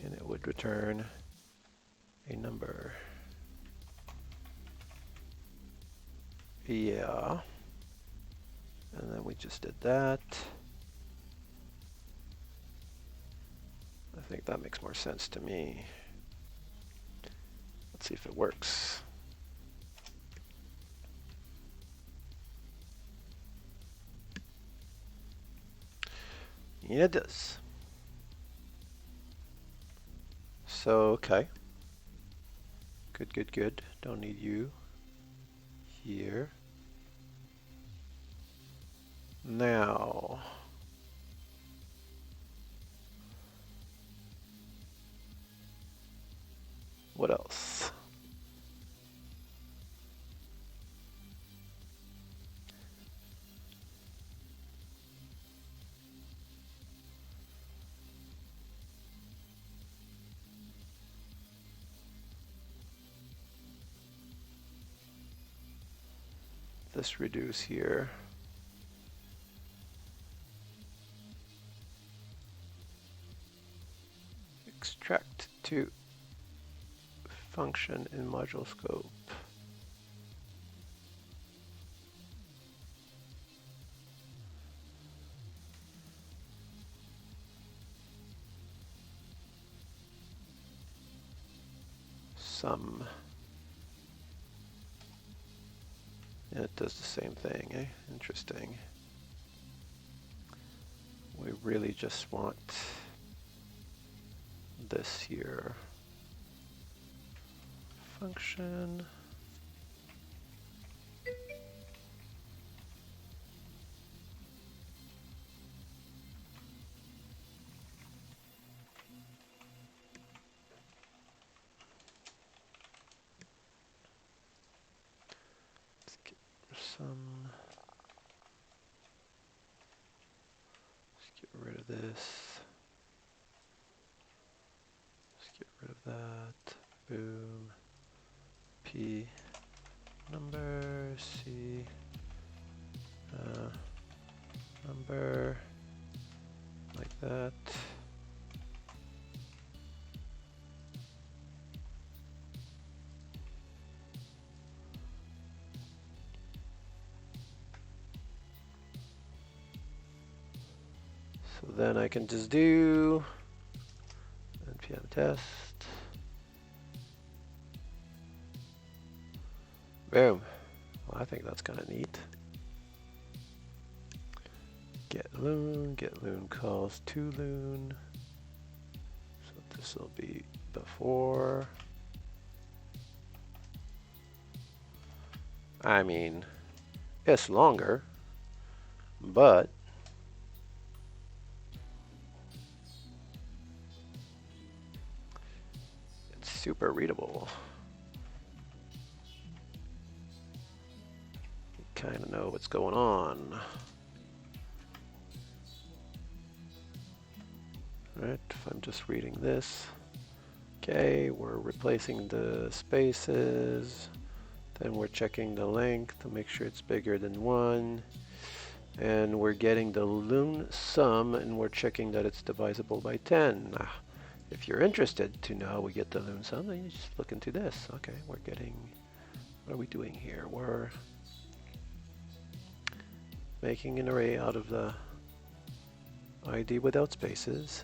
A: And it would return a number. Yeah. And then we just did that. I think that makes more sense to me. Let's see if it works. Yeah, it does. So, okay. Good, good, good. Don't need you here. Now, what else? This reduce here. Extract to function in module scope. Sum. And it does the same thing, eh? Interesting. We really just want this here. Function. Let's get some. Let's get rid of this. Let's get rid of that. Boom. P. Number. C. Number. Like that. So then I can just do npm test. Boom. Well, I think that's kind of neat. Get loon calls to loon. So this will be before. I mean, it's longer, but it's super readable. You kind of know what's going on. Right, if I'm just reading this. Okay, we're replacing the spaces. Then we're checking the length to make sure it's bigger than 1. And we're getting the loon sum, and we're checking that it's divisible by 10. If you're interested to know how we get the loon sum, then you just look into this. Okay, we're getting, what are we doing here? We're making an array out of the ID without spaces.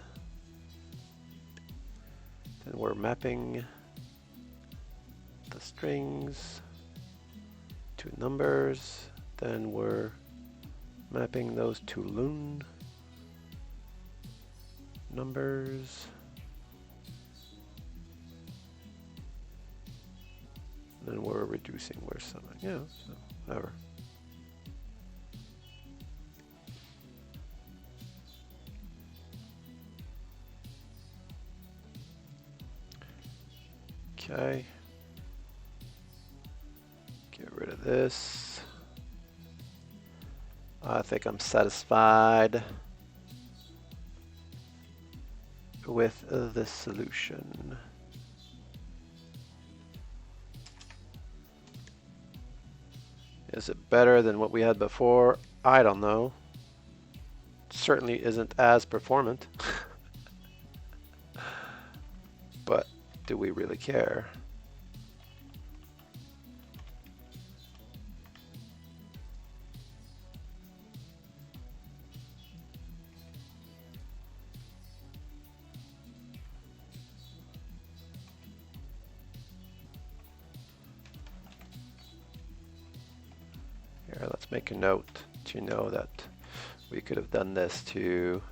A: Then we're mapping the strings to numbers. Then we're mapping those to loon numbers. Then we're reducing, we're summing. Yeah, so whatever. Okay. Get rid of this. I think I'm satisfied with this solution. Is it better than what we had before? I don't know. It certainly isn't as performant. But do we really care? Here, let's make a note to know that we could have done this to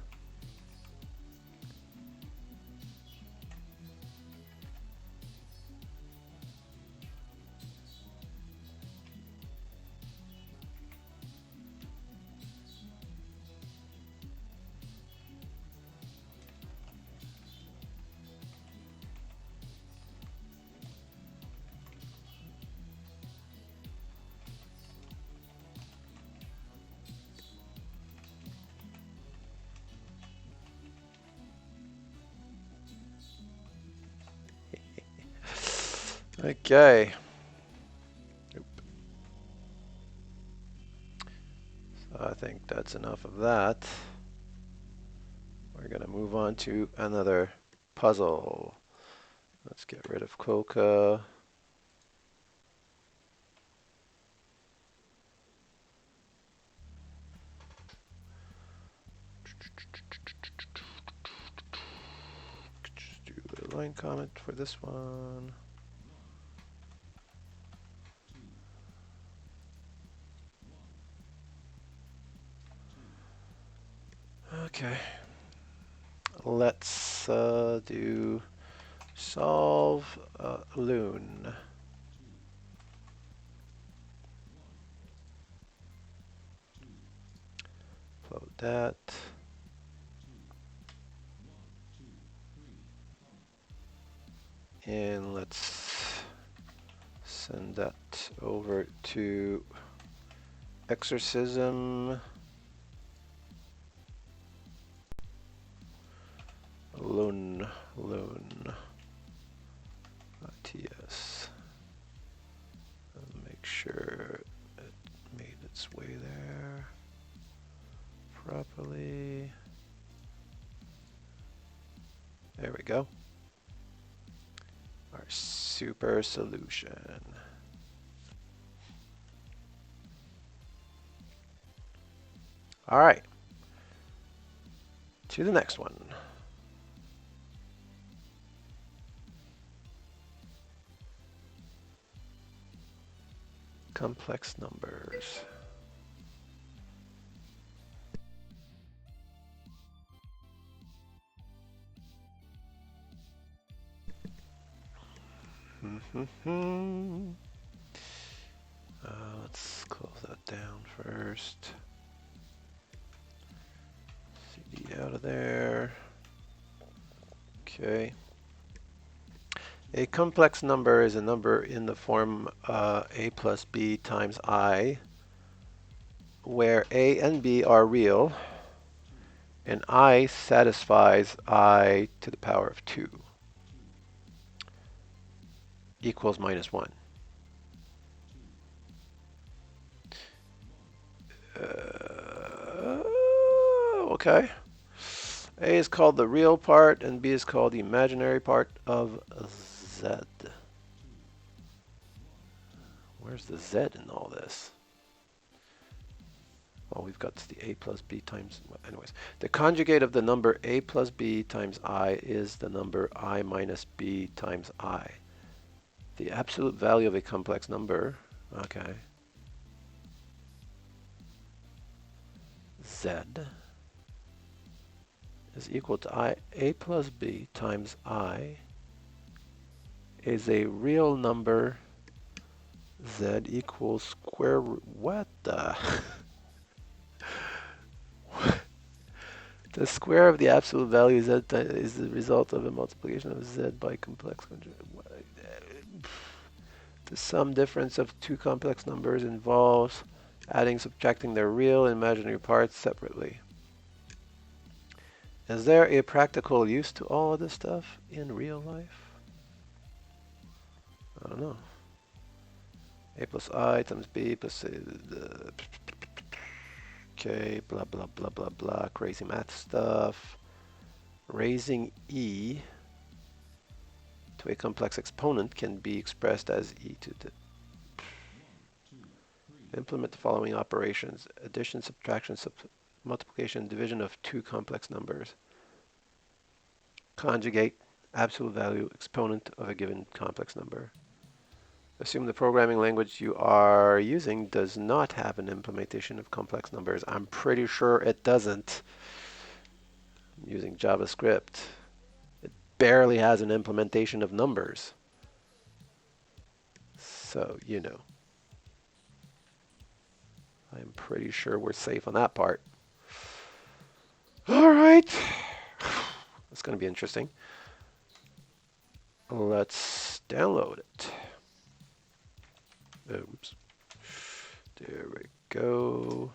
A: Okay. So I think that's enough of that. We're going to move on to another puzzle. Let's get rid of Coca. Just do the line comment for this one. Okay. Let's do solve loon. Upload that. And let's send that over to exorcism loon ts. Make sure it made its way there properly. There we go. Our super solution. All right. To the next one. Complex numbers. Let's close that down first. CD out of there. Okay. A complex number is a number in the form a plus b times I, where a and b are real, and I satisfies I to the power of 2 equals minus 1. Okay. A is called the real part, and B is called the imaginary part of Z. Where's the Z in all this? Well, we've got the A plus B times, well, anyways. The conjugate of the number A plus B times I is the number I minus B times I. The absolute value of a complex number, okay. Z is equal to A plus B times I is a real number. Z equals square root, what the? The square of the absolute value Z is the result of a multiplication of Z by complex. The sum difference of two complex numbers involves adding, subtracting their real and imaginary parts separately. Is there a practical use to all of this stuff in real life? I don't know. A plus I times B plus C. Okay, blah, blah, blah, blah, blah. Crazy math stuff. Raising E to a complex exponent can be expressed as E to the... Implement the following operations. Addition, subtraction, multiplication, division of two complex numbers. Conjugate absolute value exponent of a given complex number. Assume the programming language you are using does not have an implementation of complex numbers. I'm pretty sure it doesn't. I'm using JavaScript. It barely has an implementation of numbers. So, you know. I'm pretty sure we're safe on that part. All right. That's going to be interesting. Let's download it. Oops. There we go.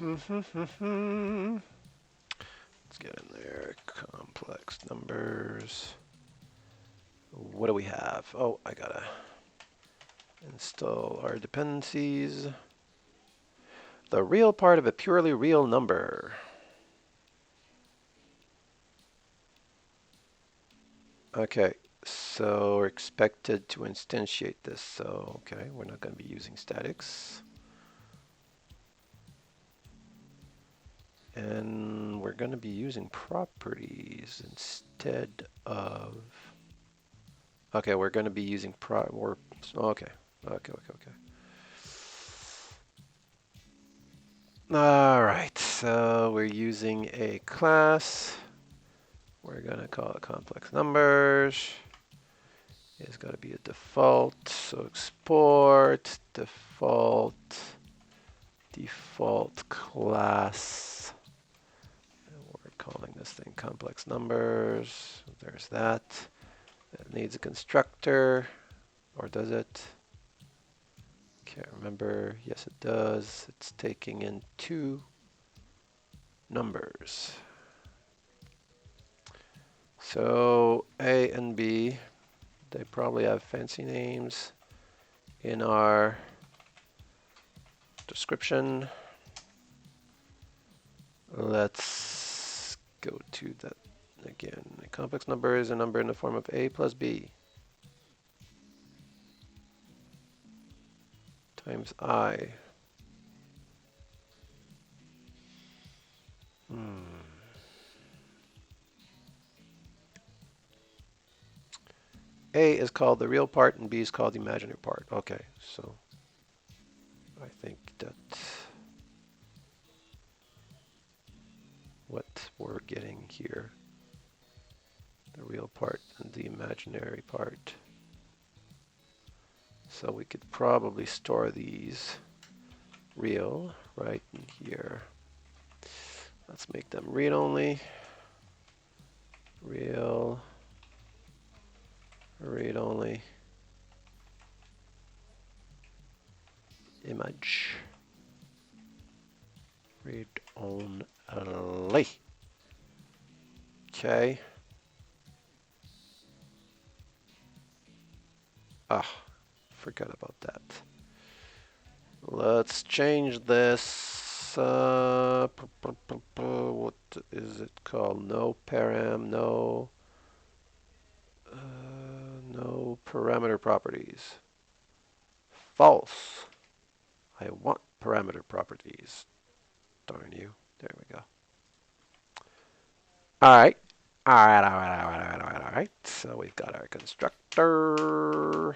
A: Let's get in there. Complex numbers. What do we have? Oh, I gotta install our dependencies. The real part of a purely real number. Okay, so we're expected to instantiate this. So, okay, we're not going to be using statics. And we're going to be using properties instead of... Okay, we're going to be using okay. All right, so we're using a class. We're going to call it complex numbers. It's got to be a default. So export default class. And we're calling this thing complex numbers. There's that. It needs a constructor, or does it? Can't remember. Yes, it does. It's taking in 2 numbers. So A and B, they probably have fancy names in our description. Let's go to that again. A complex number is a number in the form of A plus B times I. A is called the real part and B is called the imaginary part. Okay, so I think that's what we're getting here. The real part and the imaginary part. So we could probably store these real right in here. Let's make them read-only. Real, read-only, image, read-only. Okay. Forgot about that. Let's change this. What is it called? No param, no parameter properties. False. I want parameter properties. Darn you. There we go. All right. All right. So we've got our constructor.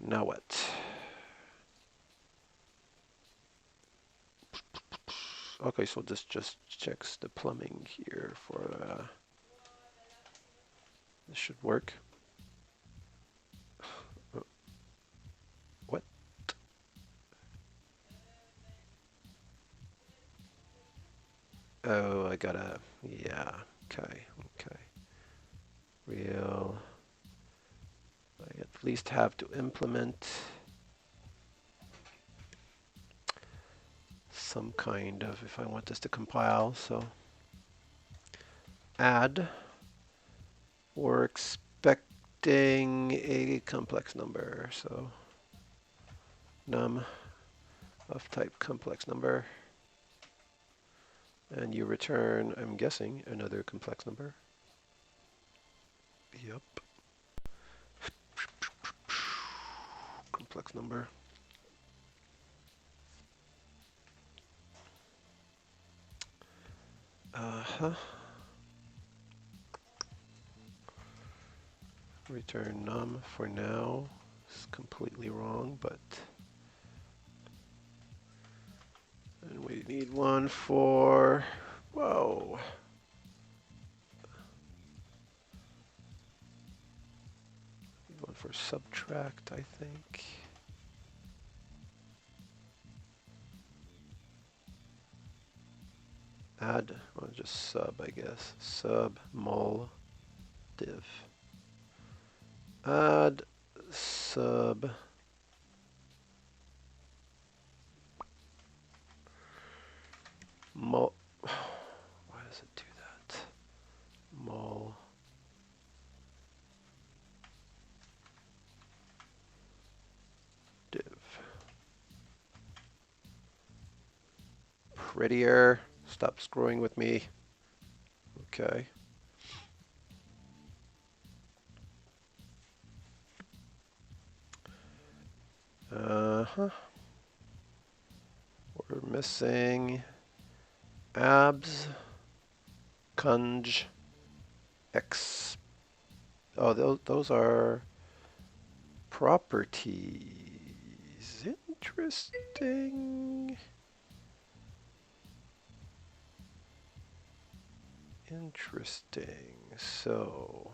A: Now what? Okay, so this just checks the plumbing here for this should work. What? Oh, I gotta, yeah, okay. Real, I at least have to implement some kind of, if I want this to compile, so add, we're expecting a complex number, so num of type complex number, and you return, I'm guessing, another complex number. Yep. Complex number. Return num for now. It's completely wrong, but and we need one for whoa. Need one for subtract, I think. Add, or just sub, I guess. Sub mul div. Add sub prettier. Stop screwing with me. Okay. Uh-huh. We're missing abs, conj, x. Oh, those are properties. Interesting. Interesting. So,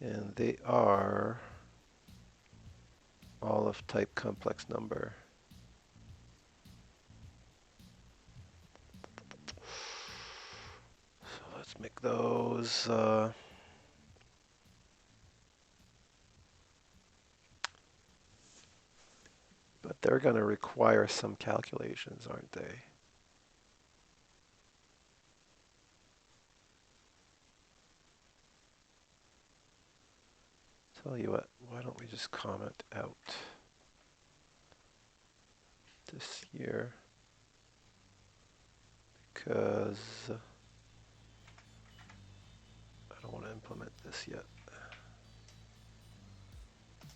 A: and they are all of type complex number. So let's make those. But they're going to require some calculations, aren't they? Tell you what, why don't we just comment out this here? Because I don't want to implement this yet.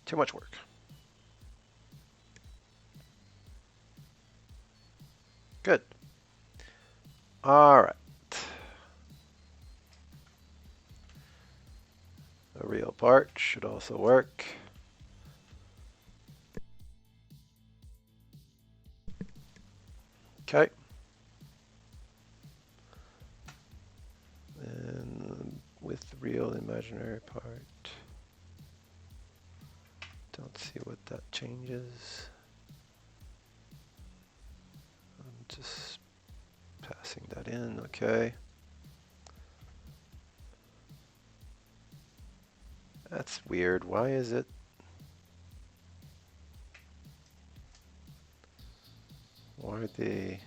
A: Too much work. Good. All right. The real part should also work. Okay. And with the real imaginary part, don't see what that changes. I'm just passing that in, okay. That's weird. Why is it? Why are they?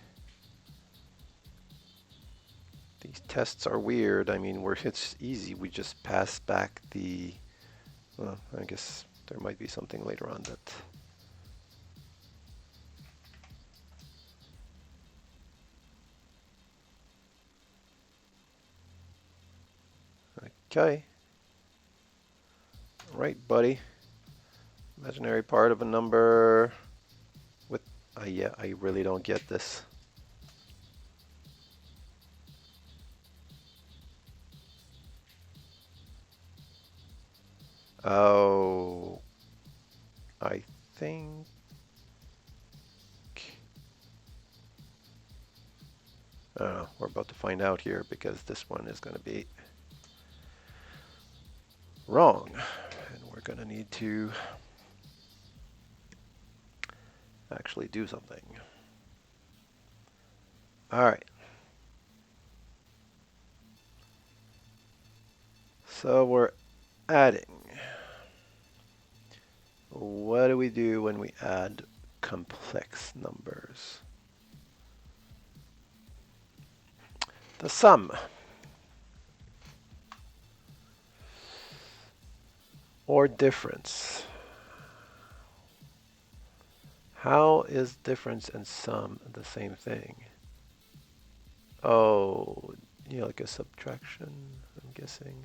A: These tests are weird. I mean, it's easy. We just pass back the. Well, I guess there might be something later on that. Okay. Right, buddy. Imaginary part of a number with. Yeah, I really don't get this. Oh, I think. We're about to find out here because this one is going to be wrong. And we're going to need to actually do something. All right. So we're adding. What do we do when we add complex numbers? The sum. Or difference. How is difference and sum the same thing? Oh, like a subtraction, I'm guessing.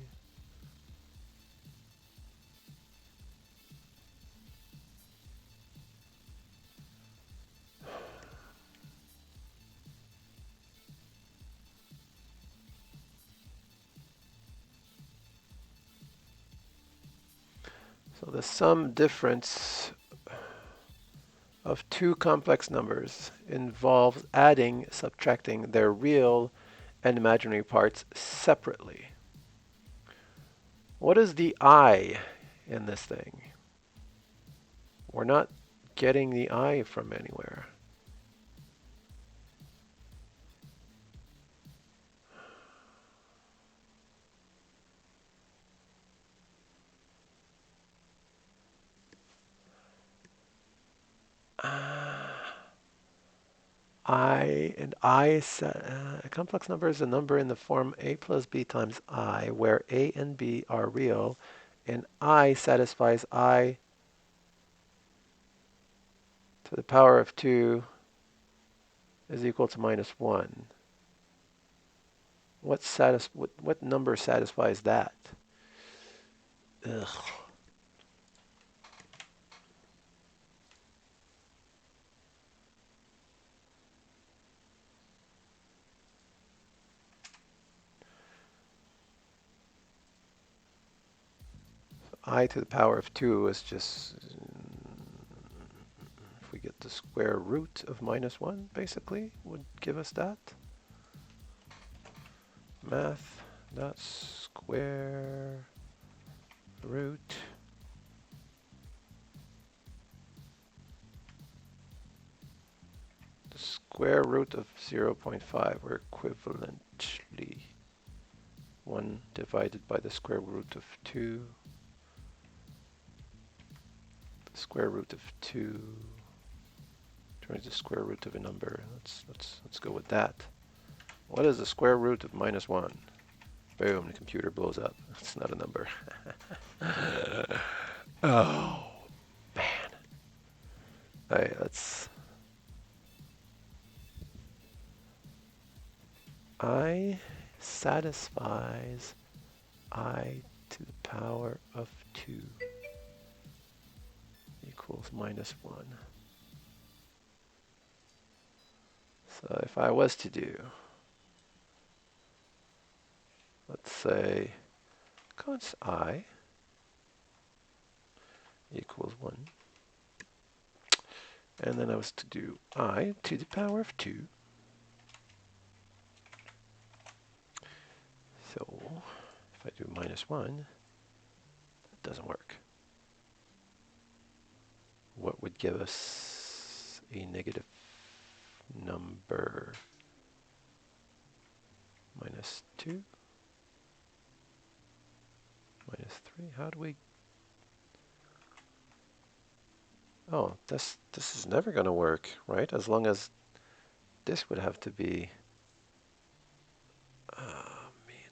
A: So the sum difference of two complex numbers involves adding, subtracting their real and imaginary parts separately. What is the I in this thing? We're not getting the I from anywhere. A complex number is a number in the form a plus b times I, where a and b are real, and I satisfies I to the power of 2 is equal to -1. What number satisfies that? Ugh. I to the power of 2 is just, if we get the square root of -1, basically, would give us that. Math dot square root the square root of 0.5, or equivalently 1 divided by the square root of 2. The square root of 2 turns the square root of a number. Let's go with that. What is the square root of -1? Boom, the computer blows up. It's not a number. Oh, man. All right, let's... I satisfies I to the power of 2 equals -1. So if I was to do, let's say, const I equals 1, and then I was to do I to the power of 2, so if I do -1, that doesn't work. What would give us a negative number? -2, -3. How do we... Oh, this is never going to work, right? As long as this would have to be... Oh, man.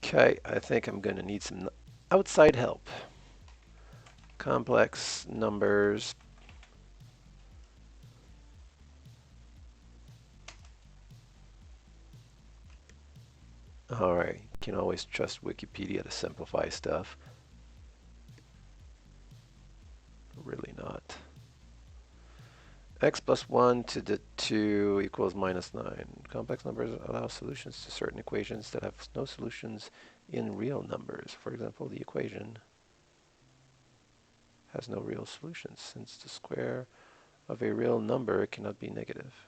A: Okay, I think I'm going to need some outside help. Complex numbers. All right, you can always trust Wikipedia to simplify stuff. Really not. X plus 1 to the 2 equals -9. Complex numbers allow solutions to certain equations that have no solutions in real numbers. For example, the equation has no real solutions, since the square of a real number cannot be negative.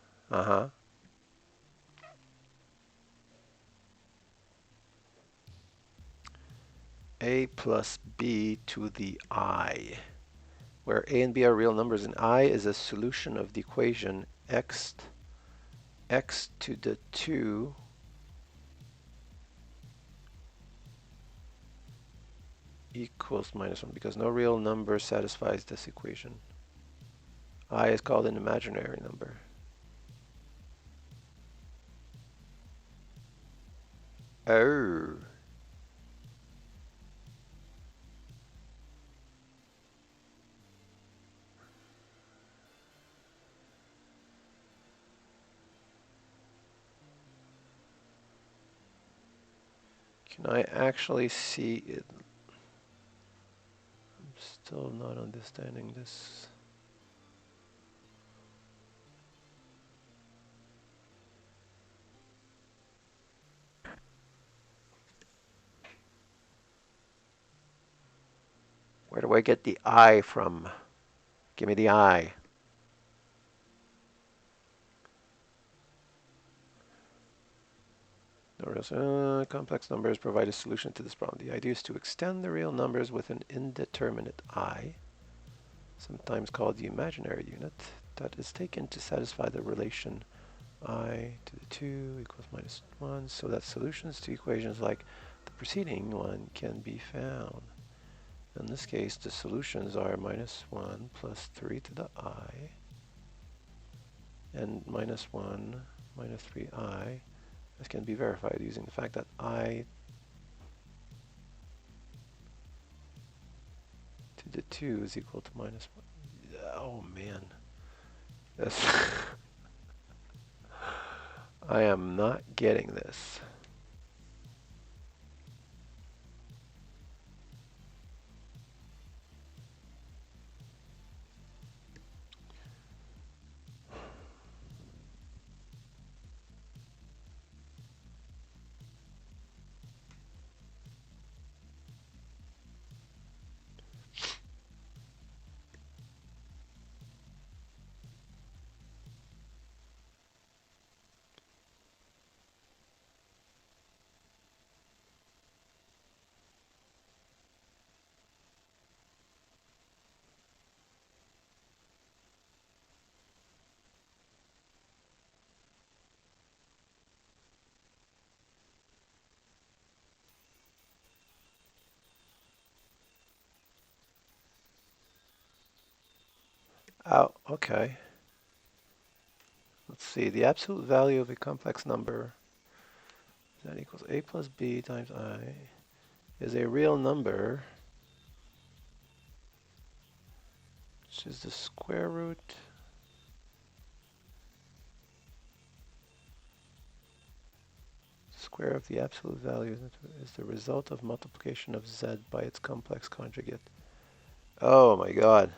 A: A plus b to the I, where a and b are real numbers and I is a solution of the equation x to the 2 equals -1, because no real number satisfies this equation. I is called an imaginary number. Oh. Can I actually see it? I'm still not understanding this. Where do I get the I from? Give me the I. Complex numbers provide a solution to this problem. The idea is to extend the real numbers with an indeterminate I, sometimes called the imaginary unit, that is taken to satisfy the relation I to the 2 equals -1, so that solutions to equations like the preceding one can be found. In this case, the solutions are minus 1 plus 3 to the I, and minus 1 minus 3I. This can be verified using the fact that I to the 2 is equal to minus 1. Oh man. That's I am not getting this. Oh, okay. Let's see. The absolute value of a complex number that equals a plus b times I is a real number, which is the square root square of the absolute value is the result of multiplication of z by its complex conjugate. Oh my god.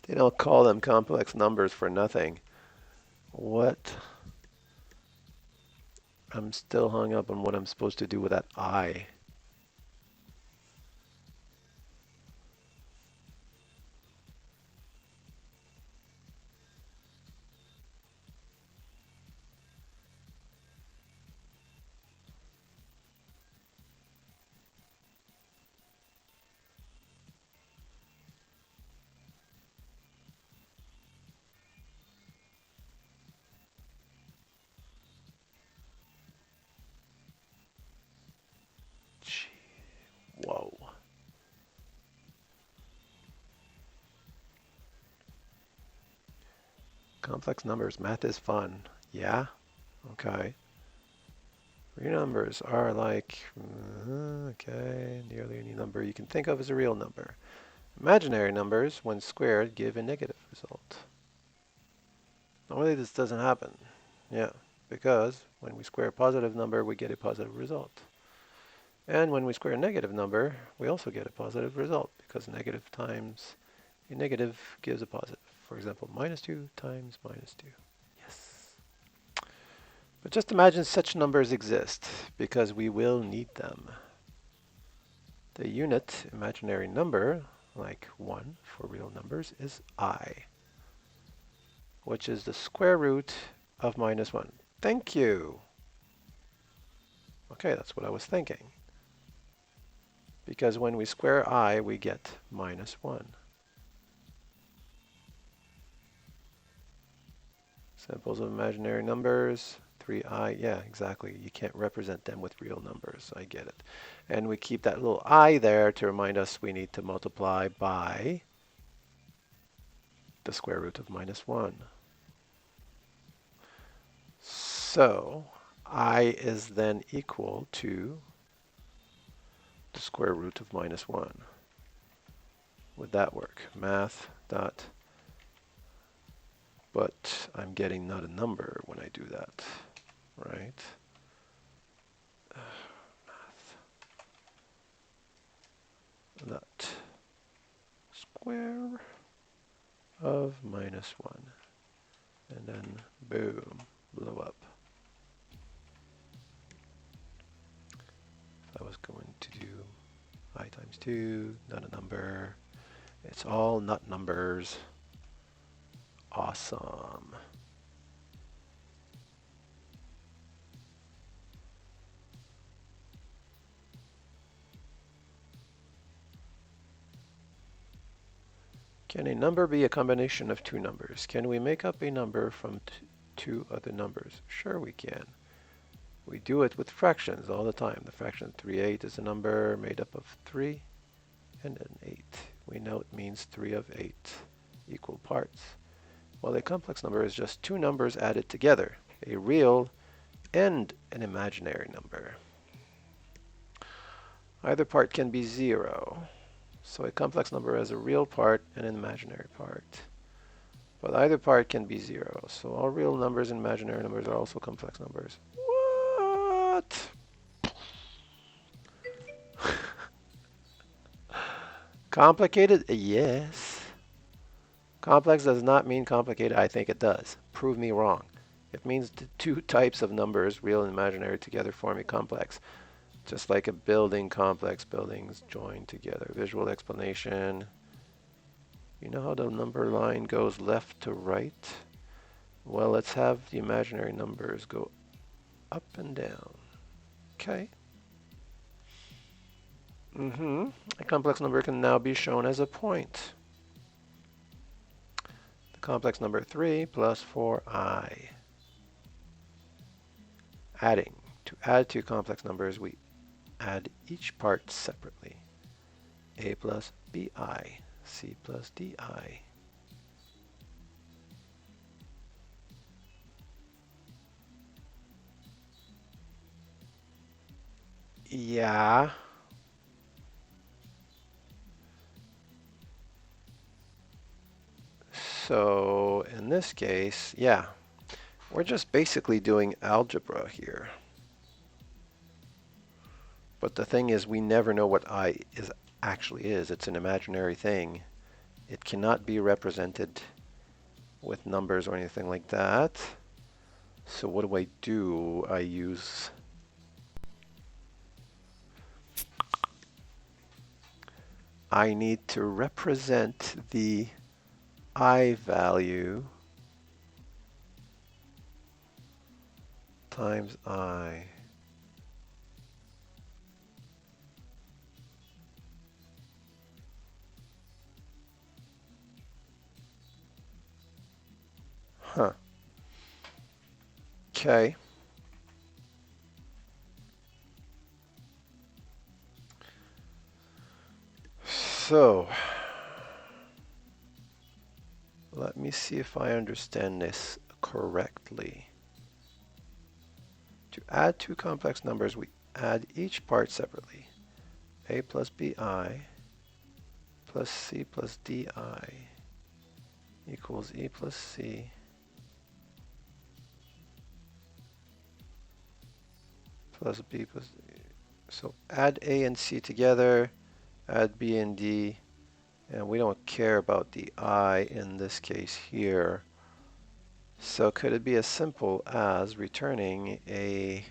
A: They don't call them complex numbers for nothing. What? I'm still hung up on what I'm supposed to do with that I. Gee, whoa. Complex numbers, math is fun. Yeah? Okay. Real numbers are like, okay, nearly any number you can think of as a real number. Imaginary numbers, when squared, give a negative result. Normally this doesn't happen. Yeah, because when we square a positive number, we get a positive result. And when we square a negative number, we also get a positive result, because negative times a negative gives a positive. For example, minus 2 times minus 2. Yes. But just imagine such numbers exist, because we will need them. The unit imaginary number, like 1 for real numbers, is I, which is the square root of minus 1. Thank you. Okay, that's what I was thinking. Because when we square I, we get minus 1. Samples of imaginary numbers, 3I. Yeah, exactly. You can't represent them with real numbers. I get it. And we keep that little I there to remind us we need to multiply by the square root of minus 1. So I is then equal to the square root of minus 1. Would that work? Math dot, but I'm getting not a number when I do that, right? Math dot square of minus 1. And then boom, blow up. If I was going to do I times 2, not a number. It's all not numbers. Awesome. Can a number be a combination of two numbers? Can we make up a number from two other numbers? Sure we can. We do it with fractions all the time. The fraction 3/8 is a number made up of 3. and an 8. We know it means 3 of 8 equal parts. Well, a complex number is just two numbers added together, a real and an imaginary number. Either part can be 0. So a complex number has a real part and an imaginary part. But either part can be 0. So all real numbers and imaginary numbers are also complex numbers. What? Complicated? Yes. Complex does not mean complicated. I think it does. Prove me wrong. It means the two types of numbers, real and imaginary, together form a complex. Just like a building complex, buildings joined together. Visual explanation. You know how the number line goes left to right? Well, let's have the imaginary numbers go up and down. Okay. A complex number can now be shown as a point. The complex number 3 plus 4i. Adding. To add two complex numbers, we add each part separately. A plus bi, c plus di. Yeah. So in this case, yeah, we're just basically doing algebra here. But the thing is, we never know what I actually is. It's an imaginary thing. It cannot be represented with numbers or anything like that. So what do? I use I need to represent the I value times I. Huh. Okay. So, let me see if I understand this correctly. To add two complex numbers, we add each part separately. A plus bi plus c plus di equals e plus c plus b plus d. So add a and c together, add b and d, and we don't care about the I in this case here. So could it be as simple as returning a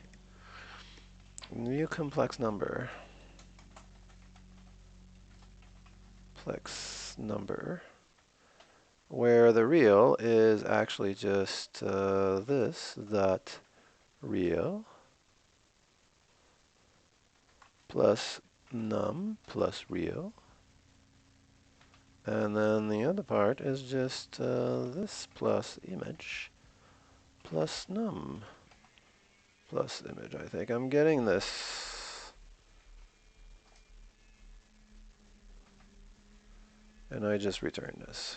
A: new complex number? Complex number where the real is actually just this dot real plus num plus real, and then the other part is just this plus image plus num plus image. I think I'm getting this. And I just return this.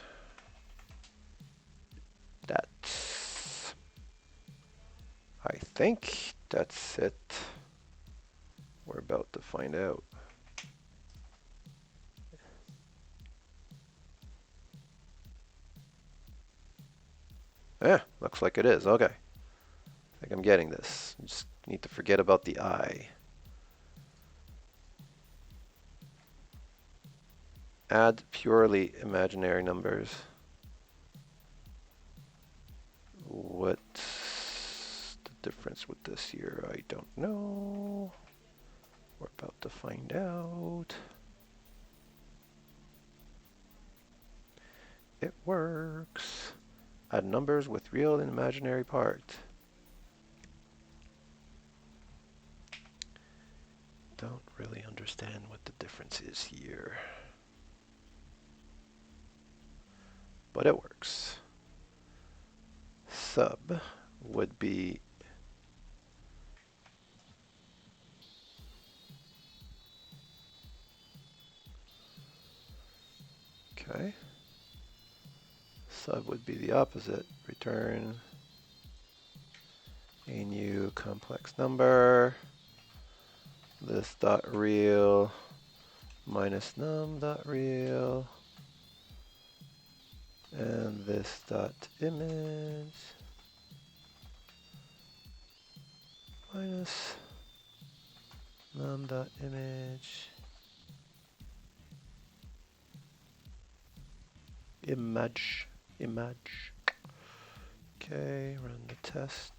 A: I think that's it. We're about to find out. Yeah, looks like it is. Okay. I think I'm getting this. Just need to forget about the I. Add purely imaginary numbers. What's the difference with this here? I don't know. We're about to find out. It works. Add numbers with real and imaginary part. Don't really understand what the difference is here. But it works. Sub would be Okay. Sub would be the opposite. Return a new complex number. This dot real minus num dot real. And this dot image minus num dot image image. Okay, run the test.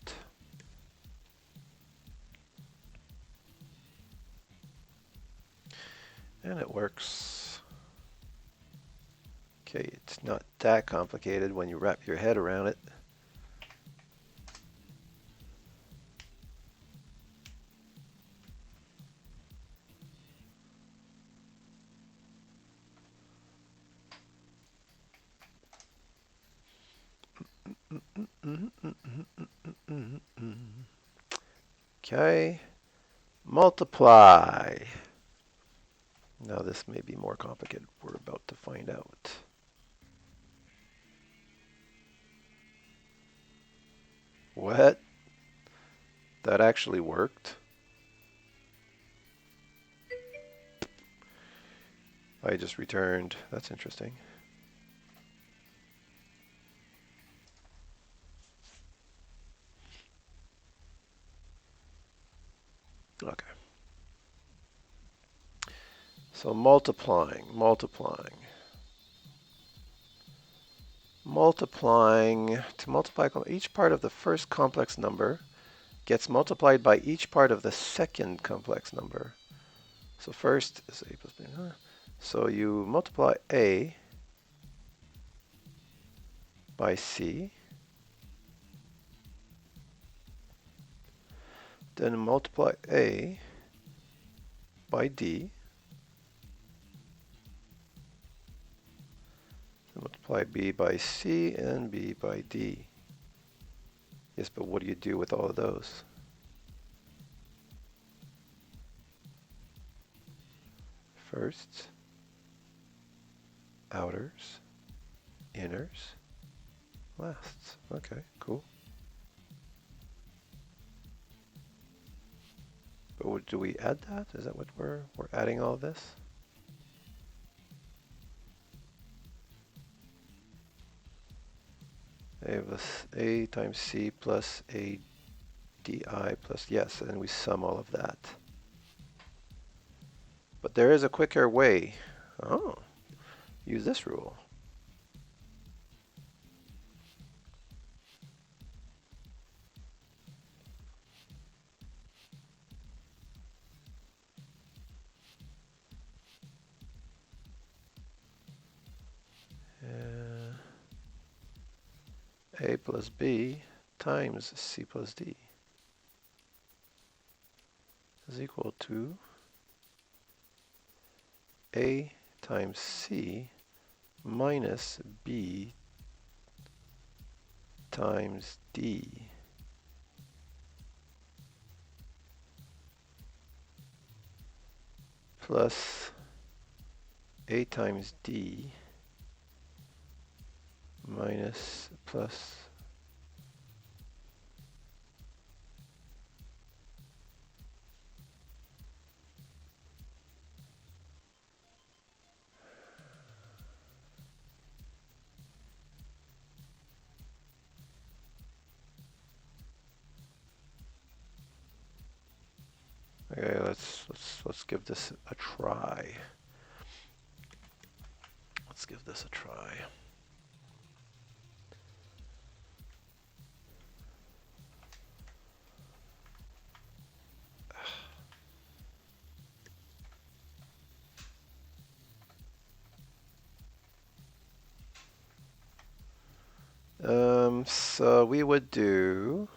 A: And it works. Okay, it's not that complicated when you wrap your head around it. Okay, multiply. Now this may be more complicated. We're about to find out. What? That actually worked? I just returned. That's interesting. Okay. So multiplying. To multiply each part of the first complex number gets multiplied by each part of the second complex number. So first is a plus b. So you multiply a by c, then multiply a by d, then multiply b by c and b by d. Yes, but what do you do with all of those? Firsts, outers, inners, lasts. Okay, cool. But do we add that? Is that what we're adding all of this? A times c plus a di plus, yes, and we sum all of that. But there is a quicker way. Oh, use this rule. A plus b times c plus d is equal to a times c minus b times d plus a times d minus plus okay, let's give this a try. Let's give this a try. So we would do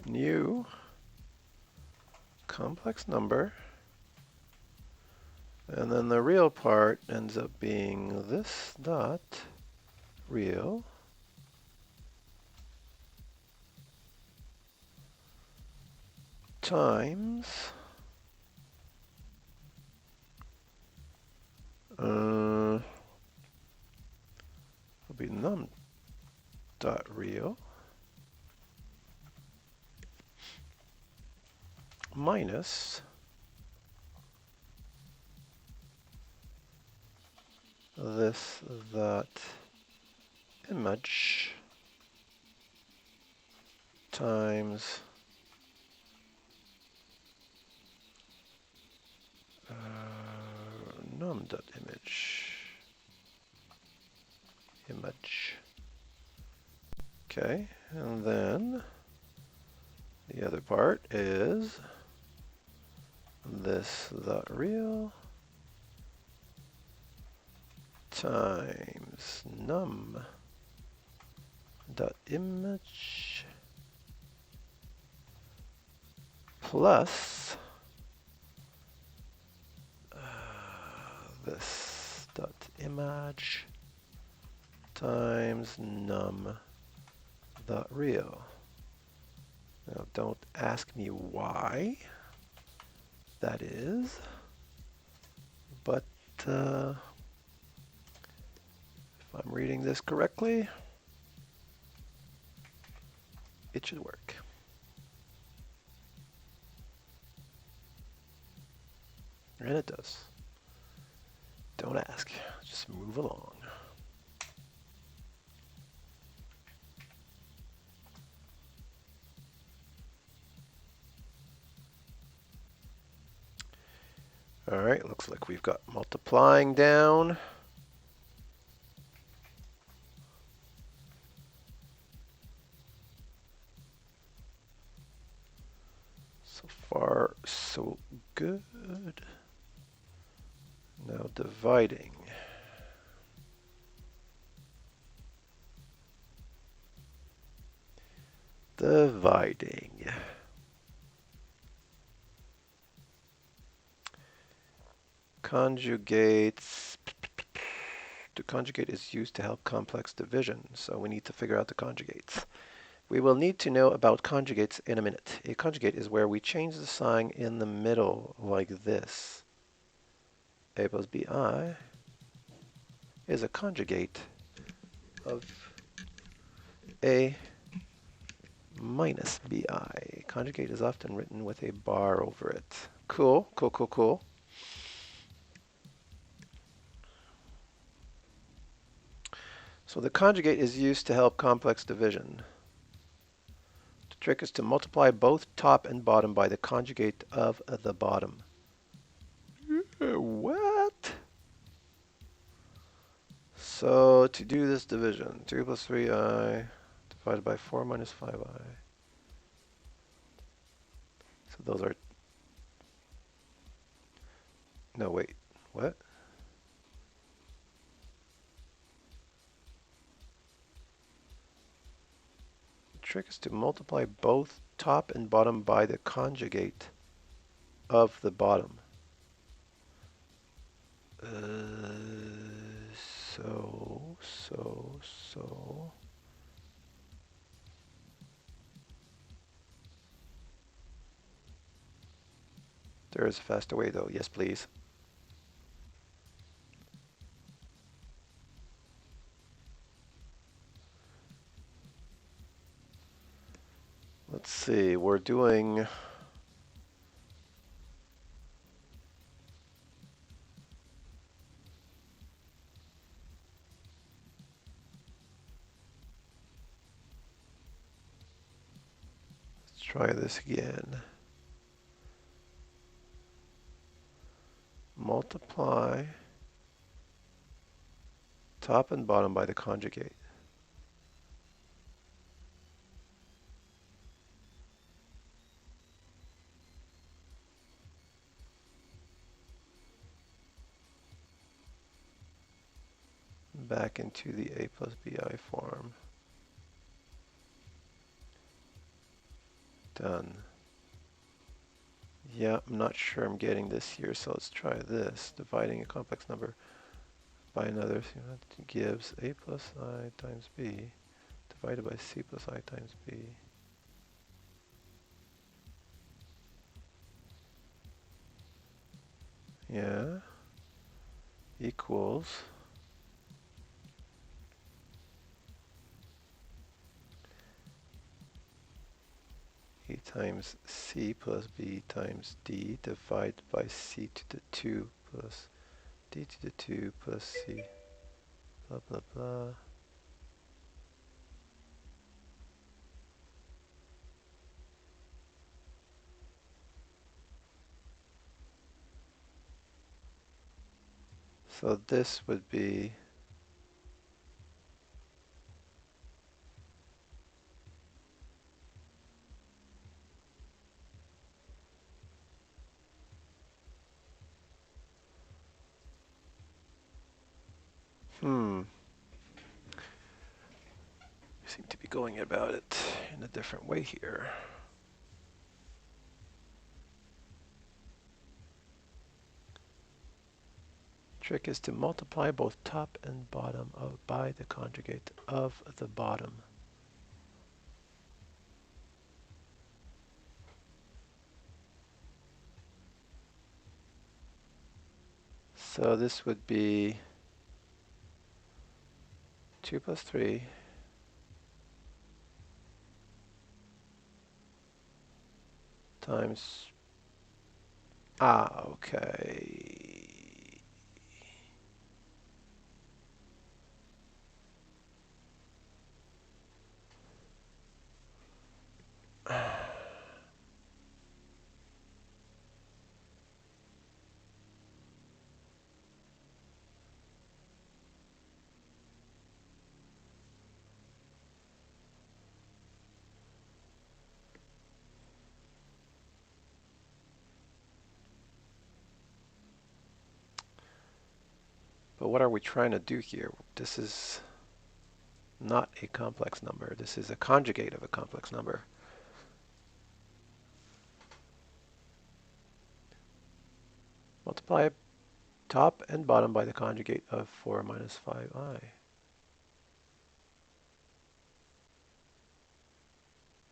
A: new complex number, and then the real part ends up being this dot real times will be num dot real minus this that image times num dot image. Okay, and then the other part is this dot real times num dot image plus this dot image times num dot real. Now don't ask me why that is, but if I'm reading this correctly, it should work. And it does. Don't ask, just move along. All right, looks like we've got multiplying down. So far, so good. Now dividing. Dividing. Conjugates. The conjugate is used to help complex division, so we need to figure out the conjugates. We will need to know about conjugates in a minute. A conjugate is where we change the sign in the middle like this. A plus bi is a conjugate of a minus bi. Conjugate is often written with a bar over it. Cool, cool, cool, cool. So the conjugate is used to help complex division. The trick is to multiply both top and bottom by the conjugate of the bottom. What? So to do this division, 3 plus 3i divided by 4 minus 5i. So those are... No, wait. What? The trick is to multiply both top and bottom by the conjugate of the bottom. So. There is a faster way though. Yes, please. Let's see, we're doing... Let's try this again. Multiply top and bottom by the conjugate. Back into the a plus bi form. Done. Yeah, I'm not sure I'm getting this here, so let's try this. Dividing a complex number by another gives a plus I times b divided by c plus I times b. Yeah, equals A times C plus B times D divided by C to the 2 plus D to the 2 plus C, blah, blah, blah. So this would be we seem to be going about it in a different way here. Trick is to multiply both top and bottom by the conjugate of the bottom. So this would be 2 plus 3 times, okay. But what are we trying to do here? This is not a complex number. This is a conjugate of a complex number. Multiply top and bottom by the conjugate of 4 minus 5i.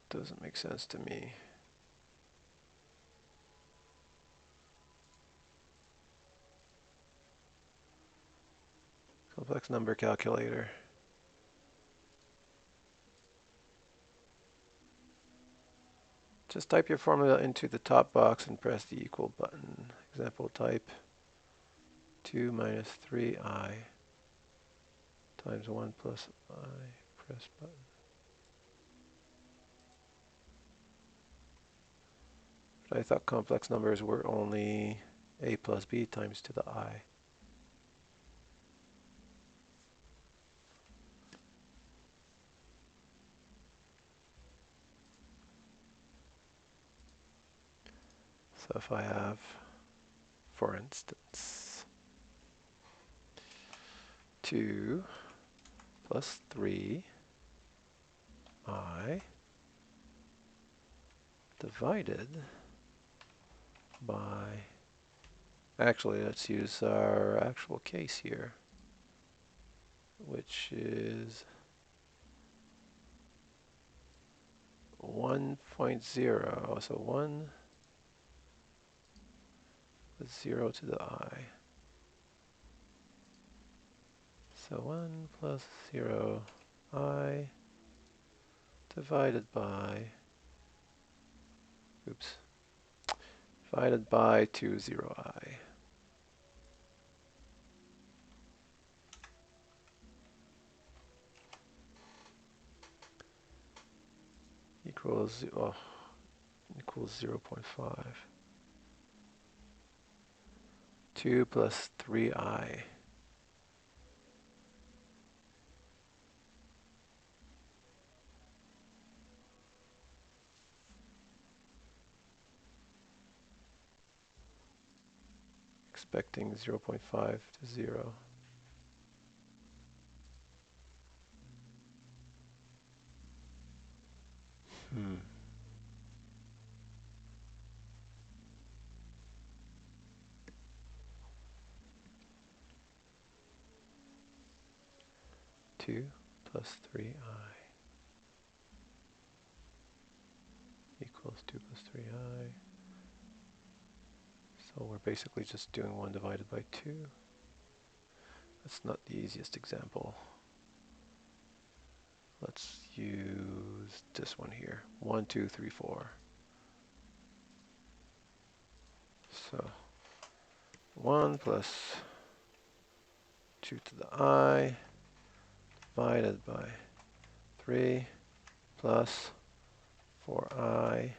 A: Doesn't make sense to me. Complex number calculator. Just type your formula into the top box and press the equal button. Example type 2 minus 3i times 1 plus I. Press button. But I thought complex numbers were only a plus b times to the I. So if I have, for instance, 2 plus 3i divided by, actually let's use our actual case here, which is 1.0, so 1 with 0 to the I. So 1 plus 0 I divided by, divided by 2, 0 I. Equals, equals 0.5. 2 plus 3i. Expecting 0.5 to 0. 2 plus 3i equals 2 plus 3i. So we're basically just doing 1 divided by 2. That's not the easiest example. Let's use this one here. 1, 2, 3, 4. So 1 plus 2 to the I divided by 3 plus 4I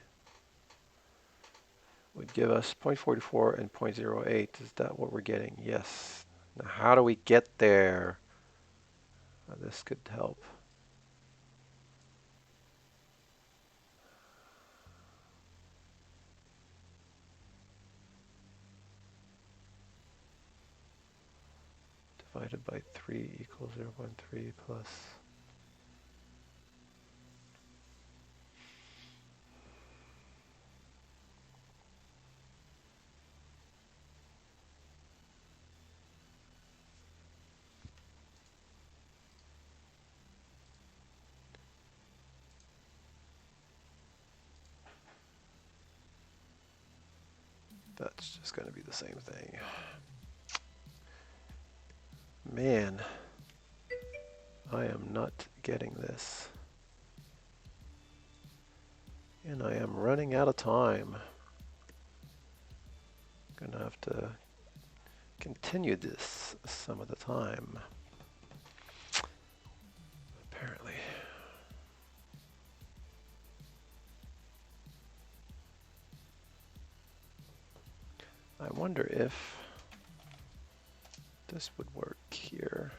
A: would give us 0.44 and 0.08. Is that what we're getting? Yes. Now how do we get there? This could help. Divided by 3 equals 0.3 plus. That's just going to be the same thing. Man, I am not getting this. And I am running out of time. I'm going to have to continue this some of the time. Apparently. I wonder if this would work here.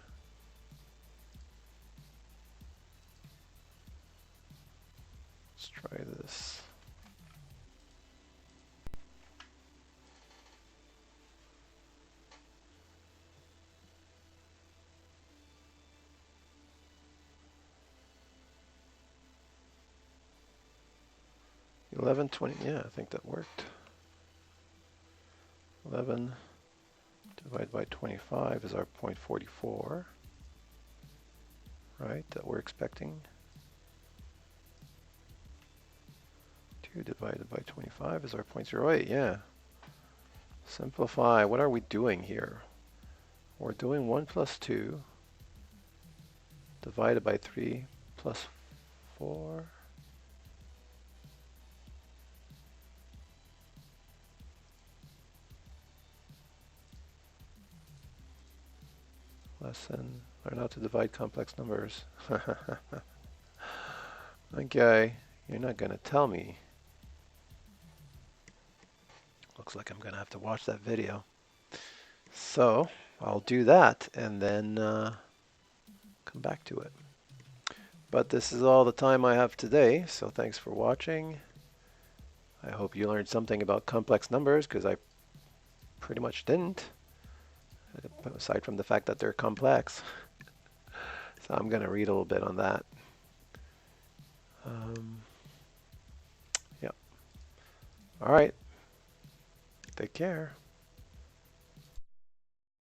A: Let's try this. $11.20, yeah, I think that worked. 11 divided by 25 is our 0.44, right, that we're expecting. 2 divided by 25 is our 0.08, yeah. Simplify, what are we doing here? We're doing 1 plus 2 divided by 3 plus 4. Lesson, learn how to divide complex numbers. Okay, you're not going to tell me. Looks like I'm going to have to watch that video. So I'll do that and then come back to it. But this is all the time I have today, so thanks for watching. I hope you learned something about complex numbers, because I pretty much didn't, aside from the fact that they're complex. So I'm going to read a little bit on that. Yep. All right. Take care.